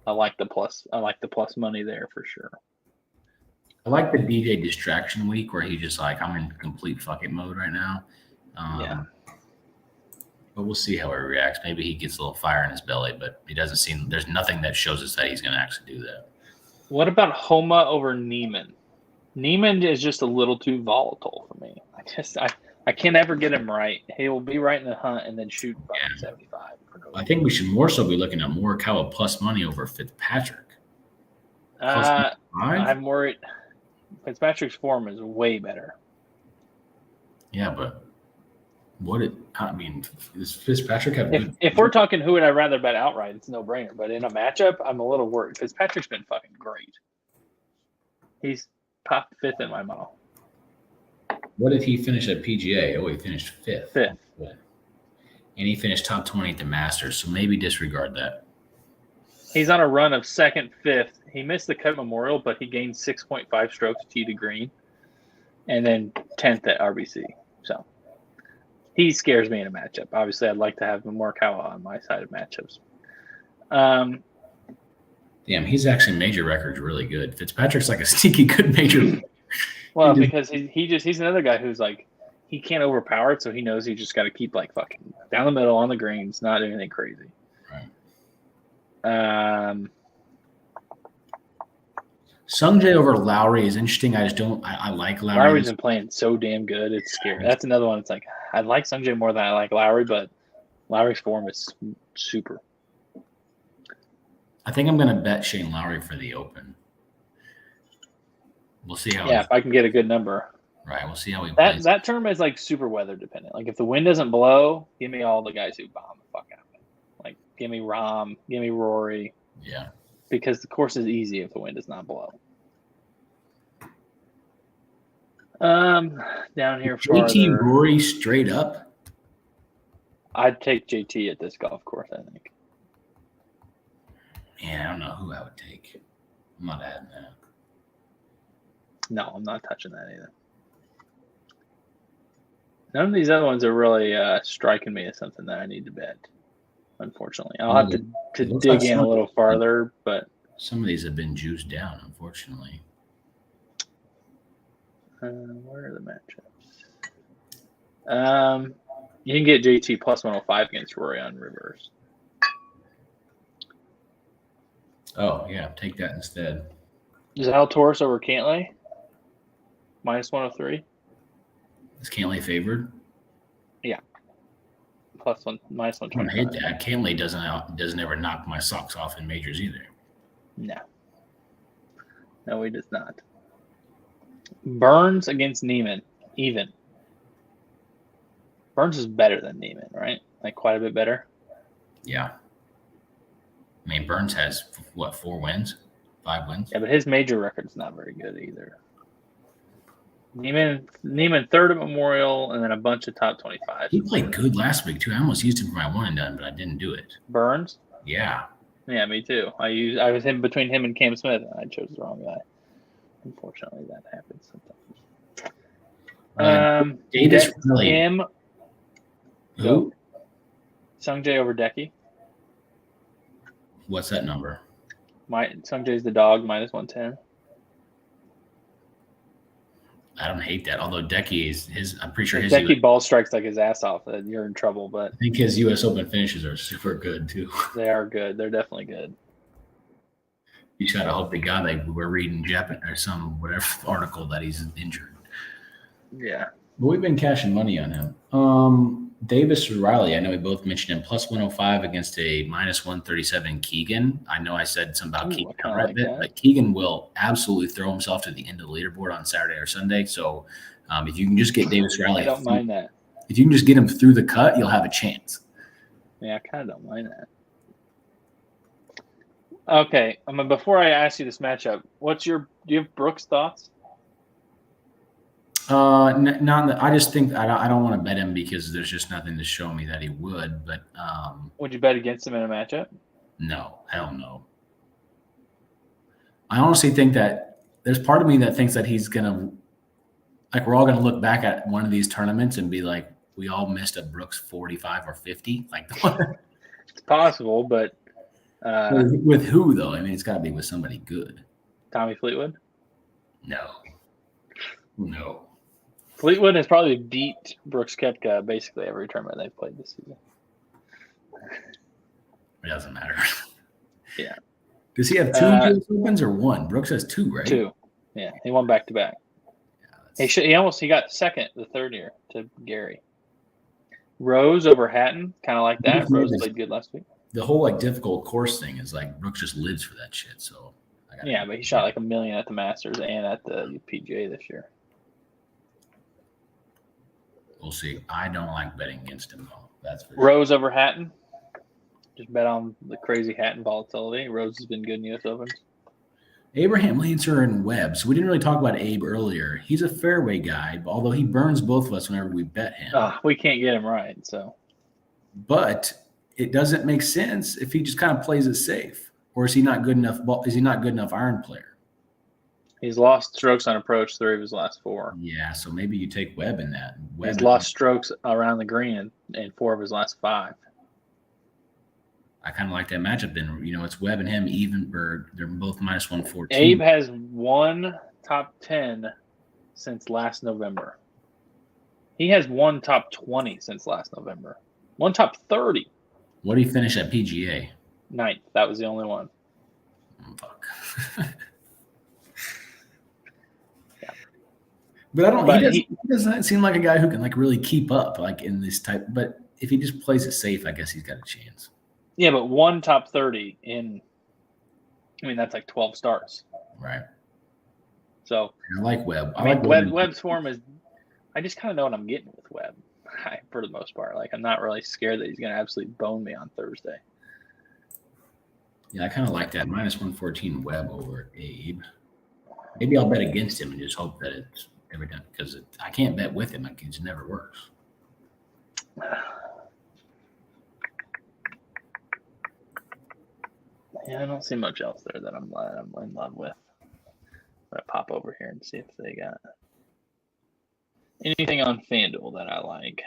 I like the plus money there for sure. I like the DJ distraction week where he's just I'm in complete fuck it mode right now. But we'll see how he reacts. Maybe he gets a little fire in his belly, but he doesn't seem. There's nothing that shows us that he's going to actually do that. What about Homa over Neiman? Neiman is just a little too volatile for me. I can't ever get him right. He will be right in the hunt and then shoot 75. I think we should more so be looking at Morikawa plus money over Fitzpatrick. I'm worried. Fitzpatrick's form is way better. Yeah, but does Fitzpatrick have good? If we're talking who would I rather bet outright, it's no brainer. But in a matchup, I'm a little worried. Fitzpatrick's been fucking great. He's top 5th in my model. What did he finish at PGA? Oh, he finished 5th. 5th. And he finished top 20 at the Masters, so maybe disregard that. He's on a run of 2nd, 5th. He missed the Cut Memorial, but he gained 6.5 strokes tee to green, and then 10th at RBC. So he scares me in a matchup. Obviously, I'd like to have Morikawa on my side of matchups. Damn, he's actually major records really good. Fitzpatrick's a sneaky good major. Well, because he's another guy who's he can't overpower it, so he knows he just got to keep fucking down the middle on the greens, not anything crazy. Right. Sungjae over Lowry is interesting. I like Lowry. Lowry's been playing so damn good. It's scary. That's another one. It's I like Sungjae more than I like Lowry, but Lowry's form is super. I think I'm going to bet Shane Lowry for the Open. We'll see how. Yeah, if I can get a good number. Right, we'll see how he plays. That term is super weather dependent. If the wind doesn't blow, give me all the guys who bomb the fuck out of it. Give me Rahm, give me Rory. Yeah. Because the course is easy if the wind does not blow. Down here JT Rory straight up. I'd take JT at this golf course, I think. Man, I don't know who I would take. I'm not adding that. No, I'm not touching that either. None of these other ones are really striking me as something that I need to bet. Unfortunately, I'll have to dig in a little farther, but some of these have been juiced down. Unfortunately, where are the matchups? You can get JT plus 105 against Rory on reverse. Oh yeah, take that instead. Zalatoris over Cantlay minus 103. Is Cantlay favored? Yeah. minus I don't 125. hate that. Cantlay doesn't ever knock my socks off in majors either. No, he does not. Burns against Neiman, even. Burns is better than Neiman, right? Like quite a bit better. Yeah. I mean, Burns has, 4 wins? 5 wins? Yeah, but his major record's not very good either. Neiman third at Memorial, and then a bunch of top 25. He played good last week, too. I almost used him for my one and done, but I didn't do it. Burns? Yeah. Yeah, me too. I was between him and Cam Smith, and I chose the wrong guy. Unfortunately, that happens sometimes. Davis really. Him. Who? Sungjae over Decky. What's that number? Sungjae's the dog, minus 110. I don't hate that. Although Decky is his, I'm pretty sure If his Decky ball strikes like his ass off, then you're in trouble. But I think his U.S. Open finishes are super good too. They are good. They're definitely good. You just gotta hope the guy that we're reading Japan or some whatever article that he's injured. Yeah. But we've been cashing money on him. Davis Riley, I know we both mentioned him, plus 105 against a minus 137 Keegan. I know I said something about Keegan right bit, but Keegan will absolutely throw himself to the end of the leaderboard on Saturday or Sunday. So if you can just get Davis Riley, I don't mind that. If you can just get him through the cut, you'll have a chance. Yeah, I kind of don't mind that. Okay, before I ask you this matchup, do you have Brooks' thoughts? I just think I don't want to bet him because there's just nothing to show me that he would. But would you bet against him in a matchup? No, hell no. I honestly think that there's part of me that thinks that he's gonna, like, we're all gonna look back at one of these tournaments and be like, we all missed a Brooks 45 or 50. Like, it's possible, but with who though? I mean, it's got to be with somebody good. Tommy Fleetwood? No. Fleetwood has probably beat Brooks Koepka basically every tournament they've played this season. It doesn't matter. Yeah. Does he have 2 US Opens or 1? Brooks has 2, right? 2. Yeah, he won back to back. He got second the third year to Gary. Rose over Hatton, kind of like that. Rose played good last week. The whole difficult course thing is like Brooks just lives for that shit. So but he shot like $1 million at the Masters and at the PGA this year. We'll see. I don't like betting against him though. That's for Rose over Hatton. Just bet on the crazy Hatton volatility. Rose has been good in U.S. Opens. Abraham Lancer and Webb. So we didn't really talk about Abe earlier. He's a fairway guy, although he burns both of us whenever we bet him. We can't get him right. So, but it doesn't make sense if he just kind of plays it safe, or is he not good enough? Is he not good enough iron player? He's lost strokes on approach 3 of his last 4. Yeah, so maybe you take Webb in that. He's lost strokes around the green in 4 of his last 5. I kind of like that matchup. Then it's Webb and him even, or they're both minus 114. Abe has 1 top 10 since last November. He has 1 top 20 since last November. 1 top 30. What did he finish at PGA? 9th. That was the only one. Oh, fuck. But I don't. He doesn't seem like a guy who can really keep up in this type. But if he just plays it safe, I guess he's got a chance. Yeah, but 1 top 30 in. I mean, that's like 12 starts. Right. So I like Webb. Webb's form is. I just kind of know what I'm getting with Webb, for the most part. I'm not really scared that he's going to absolutely bone me on Thursday. Yeah, I kind of like that minus 114 Webb over Abe. Maybe I'll bet against him and just hope that it's every time because I can't bet with him. It just never works. Yeah, I don't see much else there that I'm in love with. I'm gonna pop over here and see if they got anything on FanDuel that I like.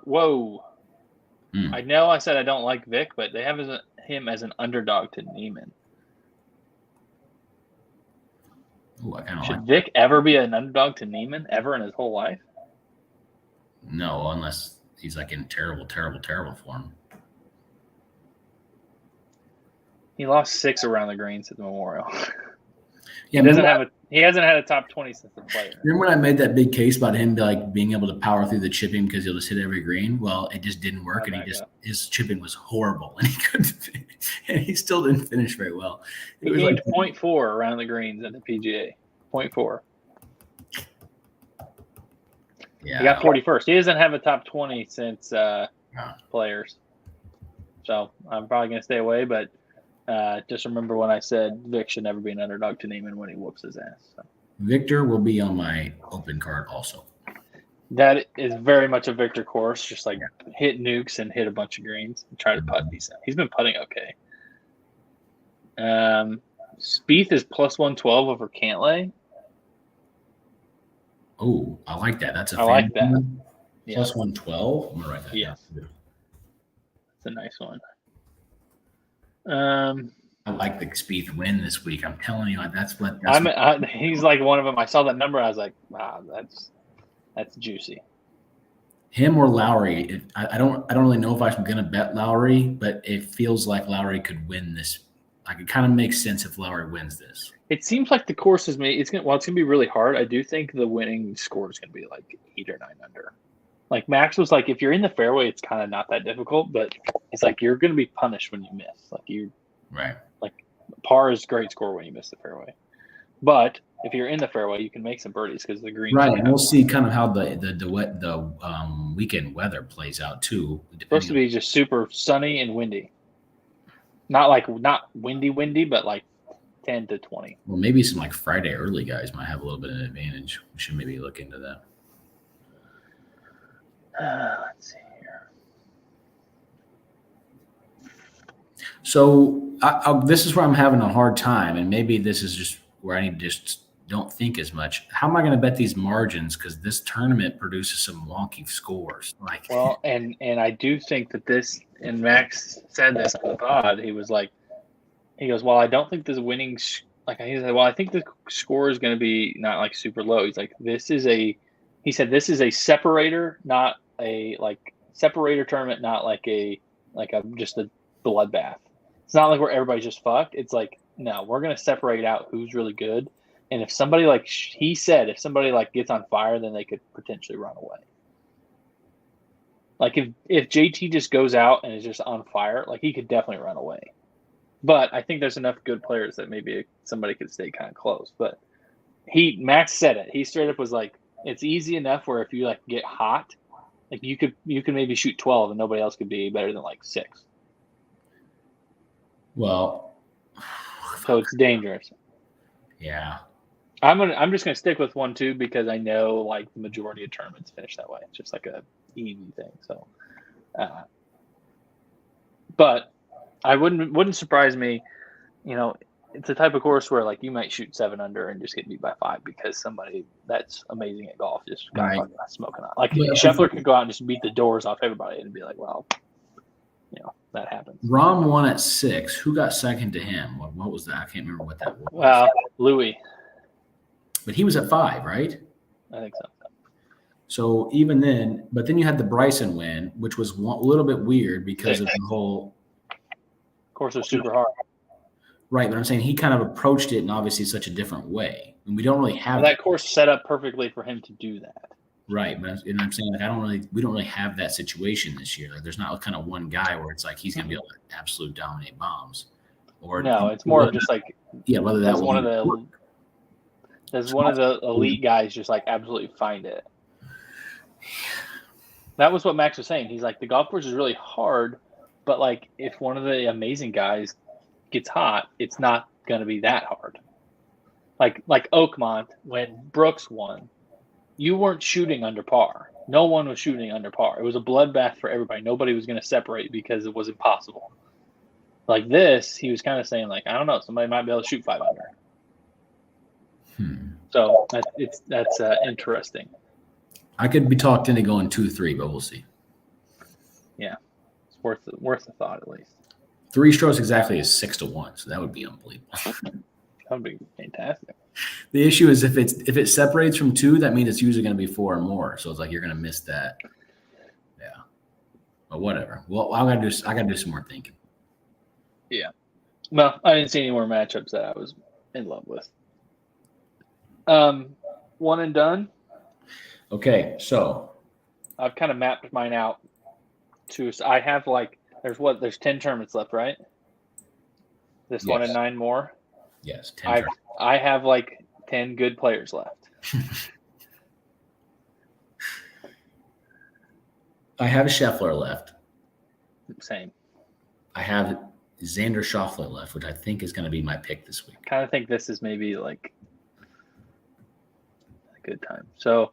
Whoa. I know I said I don't like Vic, but they have him as an underdog to Neiman. Ooh, Should Vic ever be an underdog to Neiman ever in his whole life? No, unless he's in terrible, terrible, terrible form. He lost 6 around the greens at the Memorial. Yeah, He hasn't had a top 20 since the player. Remember when I made that big case about him like being able to power through the chipping because he'll just hit every green? Well, it just didn't work, and his chipping was horrible, and he couldn't finish, and he still didn't finish very well. He gained 0.4 around the greens at the PGA. 0.4. Yeah. He got 41st. He doesn't have a top 20 since players. So I'm probably going to stay away, but just remember when I said Vic should never be an underdog to Neiman when he whoops his ass. So. Victor will be on my open card also. That is very much a Victor course, just like hit nukes and hit a bunch of greens and try to putt decent. He's been putting okay. Spieth is plus 112 over Cantlay. Oh, I like that. That's I like that. Plus 112. I'm gonna write that down. It's a nice one. I like the Spieth win this week. I'm telling you, he's like one of them. I saw that number. I was like, wow, that's juicy. Him or Lowry. I don't really know if I'm gonna bet Lowry, but it feels like Lowry could win this. Like it kind of makes sense if Lowry wins this. It seems like the course is made. It's gonna be really hard. I do think the winning score is gonna be like 8 or 9 under. Like Max was like, if you're in the fairway, it's kind of not that difficult, but it's like you're gonna be punished when you miss. Like right. Like par is a great score when you miss the fairway, but if you're in the fairway, you can make some birdies because the green. Right, and we'll see kind of how the weekend weather plays out too. It's supposed to be just super sunny and windy. Not windy, but like 10 to 20. Well, maybe some like Friday early guys might have a little bit of an advantage. We should maybe look into that. Let's see here. So this is where I'm having a hard time, and maybe this is just where I need to just don't think as much. How am I going to bet these margins? Because this tournament produces some wonky scores. Well, and I do think that this, and Max said this on the pod. He was like, he goes, well, I don't think this winning. He said, well, I think the score is going to be not like super low. He's like, this is a separator, not a separator tournament, not like a just a bloodbath. It's not like where everybody's just fucked. It's like, no, we're going to separate out who's really good. And if somebody he said, if somebody gets on fire, then they could potentially run away. Like if JT just goes out and is just on fire, he could definitely run away. But I think there's enough good players that maybe somebody could stay kind of close. But Max said it. He straight up was like, it's easy enough where if you get hot, you could maybe shoot 12 and nobody else could be better than 6. Well, so it's dangerous. Yeah. I'm just gonna stick with 1-2 because I know the majority of tournaments finish that way. It's just like a easy thing. So, but I wouldn't surprise me. It's a type of course where you might shoot 7 under and just get beat by 5 because somebody that's amazing at golf just got fucking smoking on. Scheffler could go out and just beat the doors off everybody and be like, well, that happens. Rahm won at 6. Who got second to him? What was that? I can't remember what that was. Well, Louis. But he was at 5, right? I think so. So even then, but then you had the Bryson win, which was a little bit weird because of the whole. Of course, it was super hard. Right, but I'm saying he kind of approached it in obviously such a different way, and we don't really have that course set up perfectly for him to do that. Right, but I'm saying we don't really have that situation this year. There's not kind of one guy where it's he's going to be able to absolute dominate bombs. Or no, it's more of just whether that's one of the elite guys just absolutely find it. That was what Max was saying. He's like, the golf course is really hard, but if one of the amazing guys gets hot, it's not going to be that hard. Like Oakmont, when Brooks won, you weren't shooting under par. No one was shooting under par. It was a bloodbath for everybody. Nobody was going to separate because it was impossible. Like this, he was kind of saying I don't know, somebody might be able to shoot 5 under. So that's interesting. I could be talked into going 2-3, but we'll see. Yeah, it's worth a thought at least. 3 strokes exactly is 6-1, so that would be unbelievable. That would be fantastic. The issue is if it separates from 2, that means it's usually going to be 4 or more. So it's you're going to miss that. Yeah, but whatever. Well, I got to do some more thinking. Yeah. Well, I didn't see any more matchups that I was in love with. One and done. Okay, so I've kind of mapped mine out to. I have like there's 10 tournaments left, right? This one and 9 more. Yes, 10 I have like 10 good players left. I have Scheffler left. Same. I have Xander Schauffele left, which I think is going to be my pick this week. I kind of think this is maybe like a good time. So,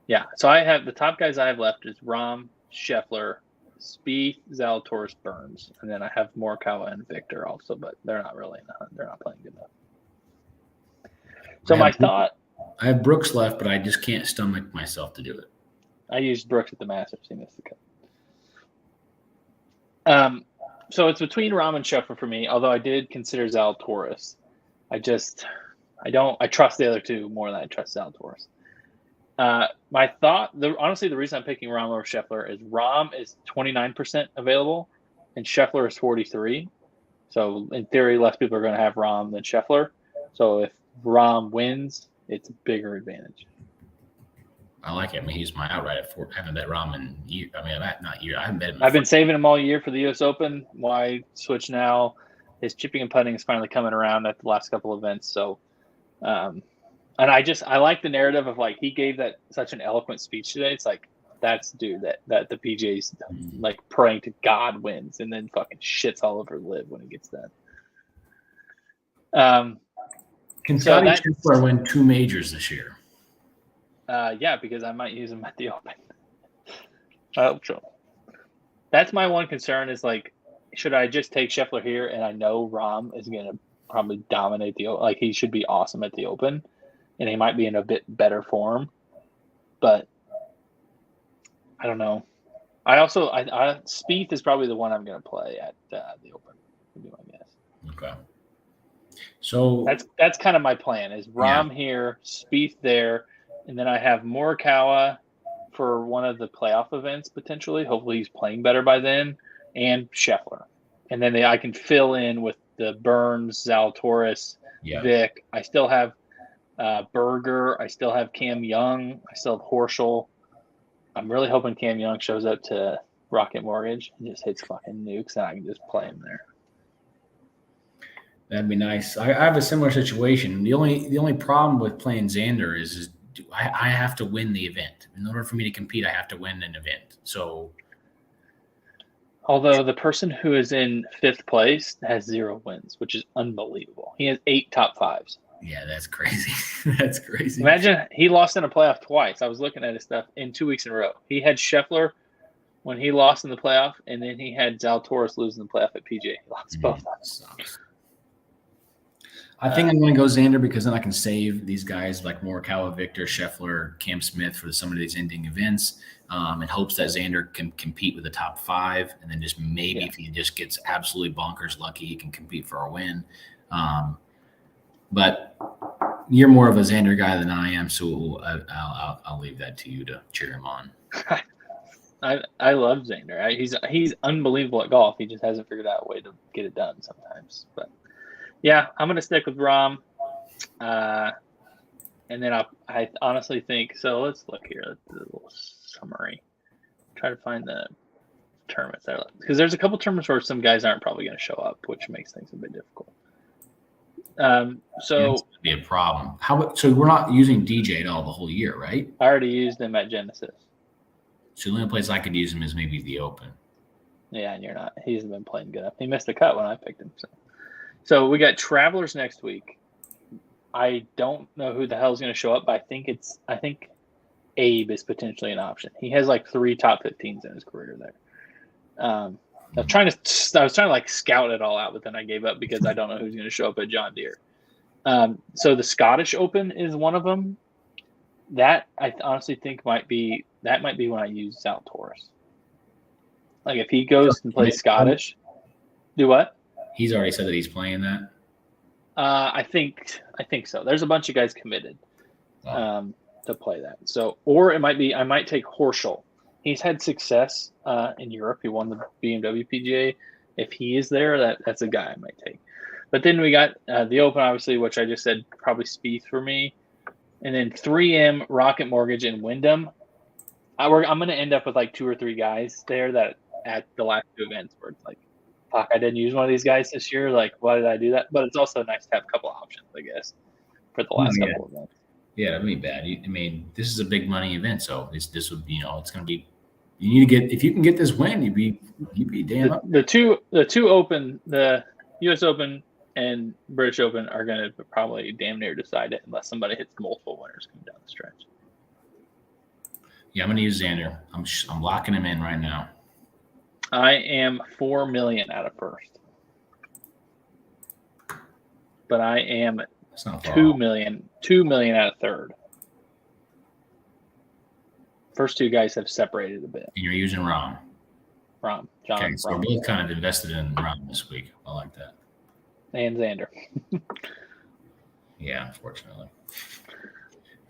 yeah. So I have the top guys I have left is Rahm, Scheffler, Spieth, Zalatoris, Burns, and then I have Morikawa and Victor also, but they're not really in the hunt. They're not playing good enough. So I have Brooks left, but I just can't stomach myself to do it. I used Brooks at the Masters. He missed the cut. So it's between Rahm and Scheffler for me, although I did consider Zalatoris. I trust the other two more than I trust Zalatoris. My thought, honestly, the reason I'm picking Rahm over Scheffler is Rahm is 29% available and Scheffler is 43%. So in theory, less people are going to have Rahm than Scheffler. So if Rahm wins, it's a bigger advantage. I like it. I mean, he's my outright at 4. I haven't bet Rahm in year. I mean, not year. I haven't bet him. I've been saving him all year for the U.S. Open. Why switch now? His chipping and putting is finally coming around at the last couple events. So, and I like the narrative of like he gave that such an eloquent speech today. It's like that's the dude that the PGA's like praying to God wins and then fucking shits all over Liv when it gets done. Can Scotty Scheffler win 2 majors this year? Yeah, because I might use him at the Open. I hope so. That's my one concern is like, should I just take Scheffler here and I know Rahm is going to probably dominate like he should be awesome at the Open and he might be in a bit better form, but I don't know. I also, Spieth is probably the one I'm going to play at the Open, would be my guess. Okay. So that's kind of my plan is Rahm here, Spieth there, and then I have Morikawa for one of the playoff events potentially. Hopefully he's playing better by then, and Scheffler. And then I can fill in with the Burns, Zalatoris, Vic. I still have Berger. I still have Cam Young. I still have Horschel. I'm really hoping Cam Young shows up to Rocket Mortgage and just hits fucking nukes, and I can just play him there. That'd be nice. I have a similar situation. The only problem with playing Xander is I have to win the event. In order for me to compete, I have to win an event. So, although the person who is in 5th place has 0 wins, which is unbelievable. He has 8 top 5s. Yeah, that's crazy. That's crazy. Imagine he lost in a playoff twice. I was looking at his stuff in 2 weeks in a row. He had Scheffler when he lost in the playoff, and then he had Zalatoris losing the playoff at PGA. He lost both times. I think I'm going to go Xander because then I can save these guys like Morikawa, Victor, Scheffler, Cam Smith for some of these ending events in hopes that Xander can compete with the top 5. And then just maybe if he just gets absolutely bonkers lucky, he can compete for a win. But you're more of a Xander guy than I am, so I'll leave that to you to cheer him on. I love Xander. He's unbelievable at golf. He just hasn't figured out a way to get it done sometimes. But yeah, I'm going to stick with Rahm. And then I honestly think, so let's look here at the little summary. Try to find the tournaments there. Because there's a couple tournaments where some guys aren't probably going to show up, which makes things a bit difficult. So it's be a problem. So we're not using DJ at all the whole year, right? I already used him at Genesis. So the only place I could use him is maybe the Open. Yeah, and you're not. He hasn't been playing good enough. He missed the cut when I picked him. So we got Travelers next week. I don't know who the hell's going to show up, but I think Abe is potentially an option. He has like 3 top 15s in his career there. I was trying to like scout it all out, but then I gave up because I don't know who's going to show up at John Deere. So the Scottish Open is one of them. That I honestly think might be when I use Zalatoris. Like if he goes and plays Scottish, do what? He's already said that he's playing that. I think so. There's a bunch of guys committed to play that. So, or it might be I might take Horschel. He's had success in Europe. He won the BMW PGA. If he is there, that's a guy I might take. But then we got the Open, obviously, which I just said probably Spieth for me. and then 3M, Rocket Mortgage, and Wyndham. I'm going to end up with like 2 or 3 guys there that at the last 2 events where it's like, fuck, I didn't use one of these guys this year. Like, why did I do that? But it's also nice to have a couple of options, I guess, for the last couple of events. Yeah, that'd be bad. I mean, this is a big money event, so this would, it's going to be. You need to get, if you can get this win, you'd be damn up. The two Open, the U.S. Open and British Open are going to probably damn near decide it unless somebody hits multiple winners coming down the stretch. Yeah, I'm going to use Xander. I'm locking him in right now. I am $4 million out of first, but I am $2 million out of third. First 2 guys have separated a bit. And you're using John. Okay, so we're both kind of invested in Rahm this week. I like that. And Xander. Yeah, unfortunately.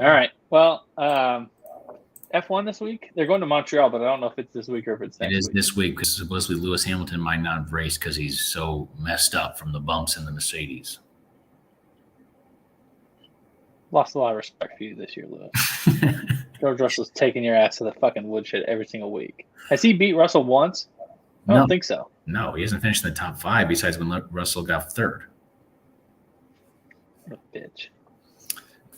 All right. Well, F1 this week. They're going to Montreal, but I don't know if it's this week or if it's next week. It is this week because supposedly Lewis Hamilton might not have raced because he's so messed up from the bumps in the Mercedes. Lost a lot of respect for you this year, Lewis. George Russell's taking your ass to the fucking woodshed every single week. Has he beat Russell once? I don't think so. No, he hasn't finished in the top 5 besides when Russell got 3rd. What a bitch.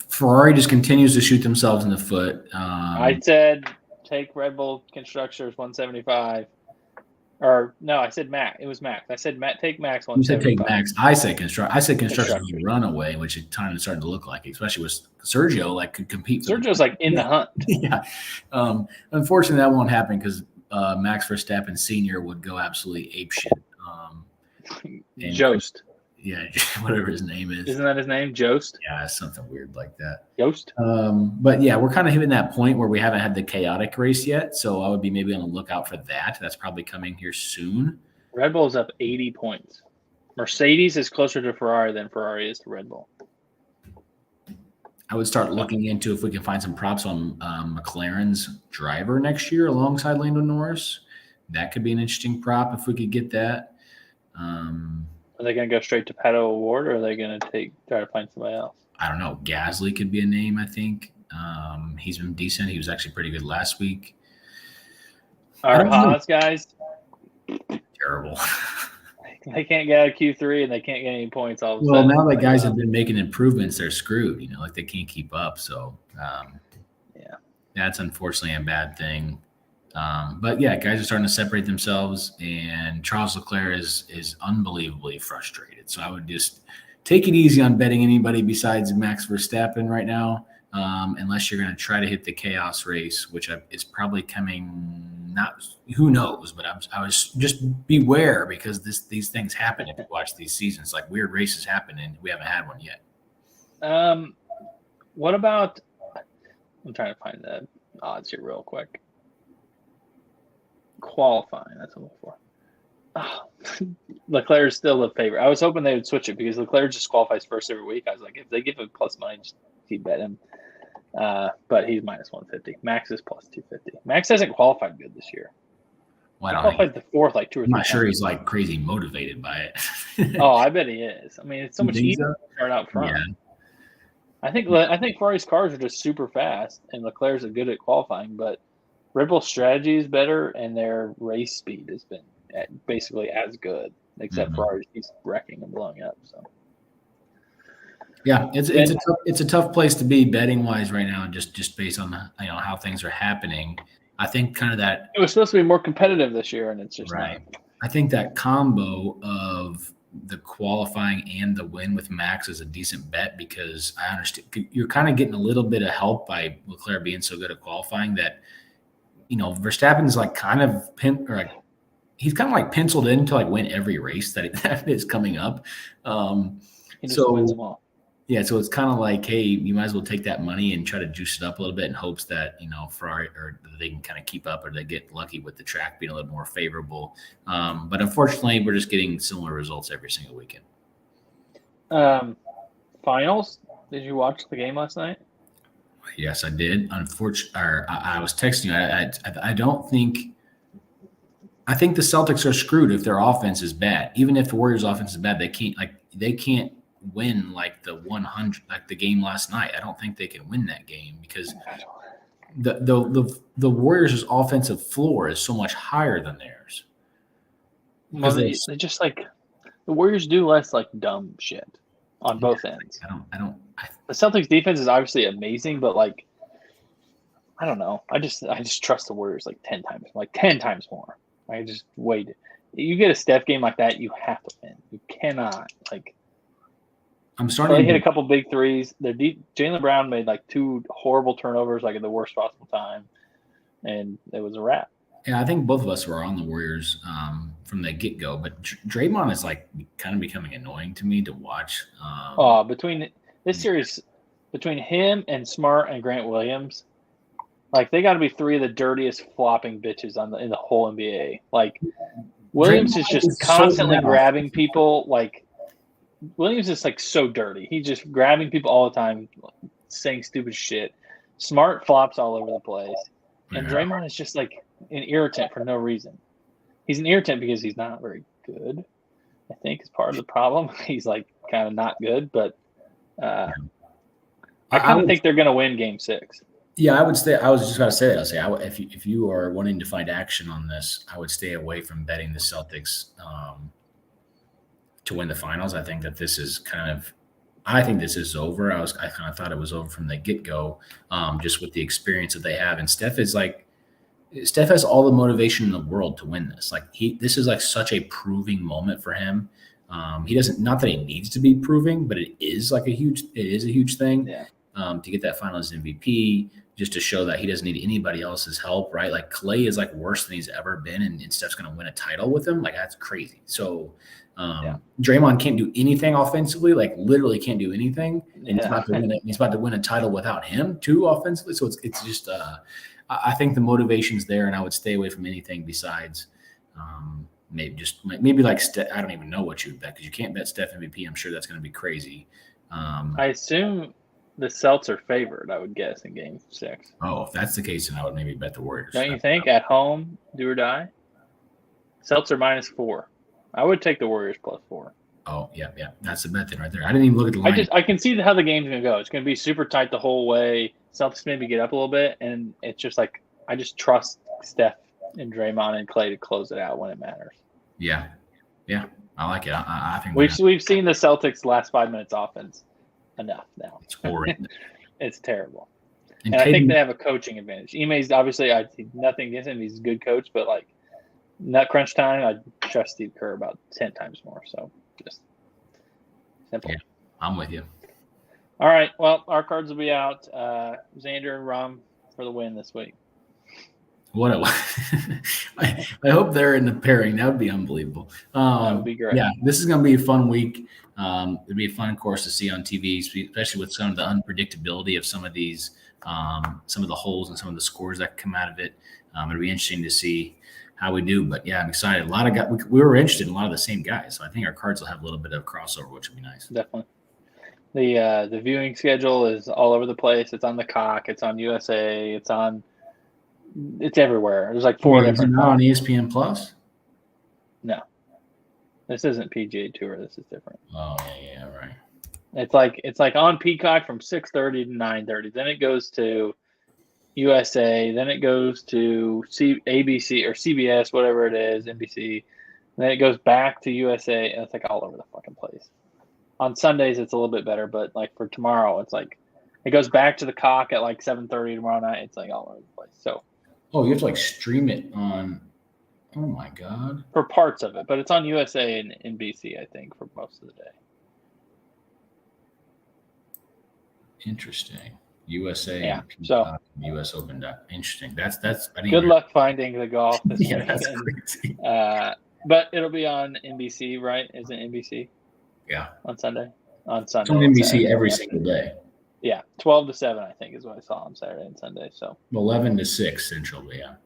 Ferrari just continues to shoot themselves in the foot. I said take Red Bull Constructors 175. Or no, I said Max. It was Max. I said take Max 175. You said take Max. I said Constructors would run away, which at time is starting to look like, especially with Sergio, like could compete. Sergio's like in the hunt. Yeah. Unfortunately, that won't happen because Max Verstappen Sr. would go absolutely apeshit. Jost. Yeah, whatever his name is. Isn't that his name? Jost? Yeah, something weird like that. Jost? But yeah, we're kind of hitting that point where we haven't had the chaotic race yet. So I would be maybe on the lookout for that. That's probably coming here soon. Red Bull's up 80 points. Mercedes is closer to Ferrari than Ferrari is to Red Bull. I would start looking into if we can find some props on McLaren's driver next year alongside Lando Norris. That could be an interesting prop if we could get that. Are they going to go straight to Pato O'Ward, or are they going to try to find somebody else? I don't know. Gasly could be a name, I think. He's been decent. He was actually pretty good last week. Our Haas guys? Terrible. They can't get out of Q3, and they can't get any points all of a sudden. Well, now that guys have been making improvements, they're screwed. Like they can't keep up. So, yeah, that's unfortunately a bad thing. But yeah, guys are starting to separate themselves, and Charles Leclerc is unbelievably frustrated. So I would just take it easy on betting anybody besides Max Verstappen right now, unless you're going to try to hit the chaos race, which is probably coming. Not who knows, but I was just beware because these things happen if you watch these seasons. Like weird races happen, and we haven't had one yet. What about? I'm trying to find the odds here real quick. Qualifying, that's what I'm looking for. Oh, Leclerc is still the favorite. I was hoping they would switch it because Leclerc just qualifies first every week. I was like, if they give him plus money, just keep betting him. But he's minus 150. Max is plus 250. Max hasn't qualified good this year. Well, he qualified the fourth like 2 or 3 I'm not sure he's like crazy motivated by it. Oh, I bet he is. I mean, it's so much easier to start out front. Yeah. I think Ferrari's cars are just super fast, and Leclerc's good at qualifying, but Red Bull's strategy is better, and their race speed has been basically as good, except Ferrari keeps wrecking and blowing up. So, yeah, it's a tough place to be betting wise right now, just based on how things are happening. I think kind of that it was supposed to be more competitive this year, and it's just right. not. I think that combo of the qualifying and the win with Max is a decent bet because I understand you're kind of getting a little bit of help by Leclerc being so good at qualifying that. Verstappen's like he's kind of like penciled in to like win every race that is coming up. He just wins them all. Yeah, so it's kind of like, hey, you might as well take that money and try to juice it up a little bit in hopes that Ferrari or they can kind of keep up or they get lucky with the track being a little more favorable. But unfortunately, we're just getting similar results every single weekend. Finals? Did you watch the game last night? Yes, I did. Unfortunately, I was texting you. I don't think. I think the Celtics are screwed if their offense is bad. Even if the Warriors' offense is bad, they can't win like the 100, like the game last night. I don't think they can win that game because the Warriors' offensive floor is so much higher than theirs. Well, they just like the Warriors do less like dumb shit on both ends. The Celtics defense is obviously amazing, but like I don't know. I just trust the Warriors like 10 times more. I just wait. You get a Steph game like that, you have to win. You cannot like. I'm starting. They hit a couple big threes. Jaylen Brown made like 2 horrible turnovers, like at the worst possible time, and it was a wrap. Yeah, I think both of us were on the Warriors from the get-go, but Draymond is like kind of becoming annoying to me to watch. Between this series, between him and Smart and Grant Williams, like they got to be 3 of the dirtiest flopping bitches in the whole NBA. Like Williams is just constantly grabbing people. Like Williams is like so dirty. He's just grabbing people all the time, saying stupid shit. Smart flops all over the place, and Draymond is just like an irritant for no reason. He's an irritant because he's not very good. I think is part of the problem. He's like kind of not good, but I kind of think they're going to win Game 6. Yeah, I would stay. I was just going to say that. I'll say if you are wanting to find action on this, I would stay away from betting the Celtics to win the finals. I think that this is I think this is over. I kind of thought it was over from the get-go, just with the experience that they have. And Steph has all the motivation in the world to win this. Like this is like such a proving moment for him. He doesn't, not that he needs to be proving, but it is a huge thing. Yeah. To get that Finals MVP, just to show that he doesn't need anybody else's help, right? Like Clay is like worse than he's ever been, and Steph's going to win a title with him. Like that's crazy. So Draymond can't do anything offensively, like literally can't do anything, and he's about to win a title without him too offensively. So it's just I think the motivation's there, and I would stay away from anything besides maybe like I don't even know what you would bet because you can't bet Steph MVP. I'm sure that's going to be crazy. I assume the Celts are favored, I would guess, in Game 6. Oh, if that's the case, then I would maybe bet the Warriors. Don't you think? At home, do or die? Celts are -4. I would take the Warriors +4. Oh, yeah. That's the bet then right there. I didn't even look at the line. I can see how the game's going to go. It's going to be super tight the whole way. Celtics maybe get up a little bit, and it's just like I just trust Steph and Draymond and Clay to close it out when it matters. Yeah. I like it. I think we've seen the Celtics last 5 minutes offense enough now. It's horrible. It's terrible. And I think they have a coaching advantage. Ime's obviously, I see nothing against him. He's a good coach, but like nut crunch time, I trust Steve Kerr about 10 times more. So just simple. Yeah, I'm with you. All right. Well, our cards will be out. Xander and Rum for the win this week. I hope they're in the pairing. That would be unbelievable. That would be great. Yeah, this is going to be a fun week. It'll be a fun course to see on TV, especially with some of the unpredictability of some of these, some of the holes and some of the scores that come out of it. It'll be interesting to see how we do. But yeah, I'm excited. A lot of guys, we were interested in a lot of the same guys, so I think our cards will have a little bit of crossover, which would be nice. Definitely. The viewing schedule is all over the place. It's on the Cock. It's on USA. It's everywhere. There's like 4 different. Is it not on ESPN Plus? No, this isn't PGA Tour. This is different. Oh yeah, right. It's like on Peacock from 6:30 to 9:30. Then it goes to USA. Then it goes to ABC or CBS, whatever it is, NBC. And then it goes back to USA, and it's like all over the fucking place. On Sundays, it's a little bit better, but like for tomorrow, it's like it goes back to the Cock at like 7:30 tomorrow night. It's like all over the place. So. Oh, you have to like stream it on. Oh my God. For parts of it, but it's on USA and NBC, I think, for most of the day. Interesting. USA. Yeah. And so US Open. Interesting. That's. Good luck finding the golf. This yeah, that's crazy. But it'll be on NBC, right? Is it NBC? Yeah. On Sunday. On Sunday. It's on NBC every single day. Yeah, 12 to 7, I think, is what I saw on Saturday and Sunday. So 11 to 6 Central, yeah.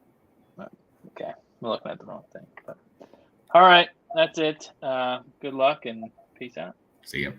Okay, I'm looking at the wrong thing. But all right, that's it. Good luck and peace out. See you.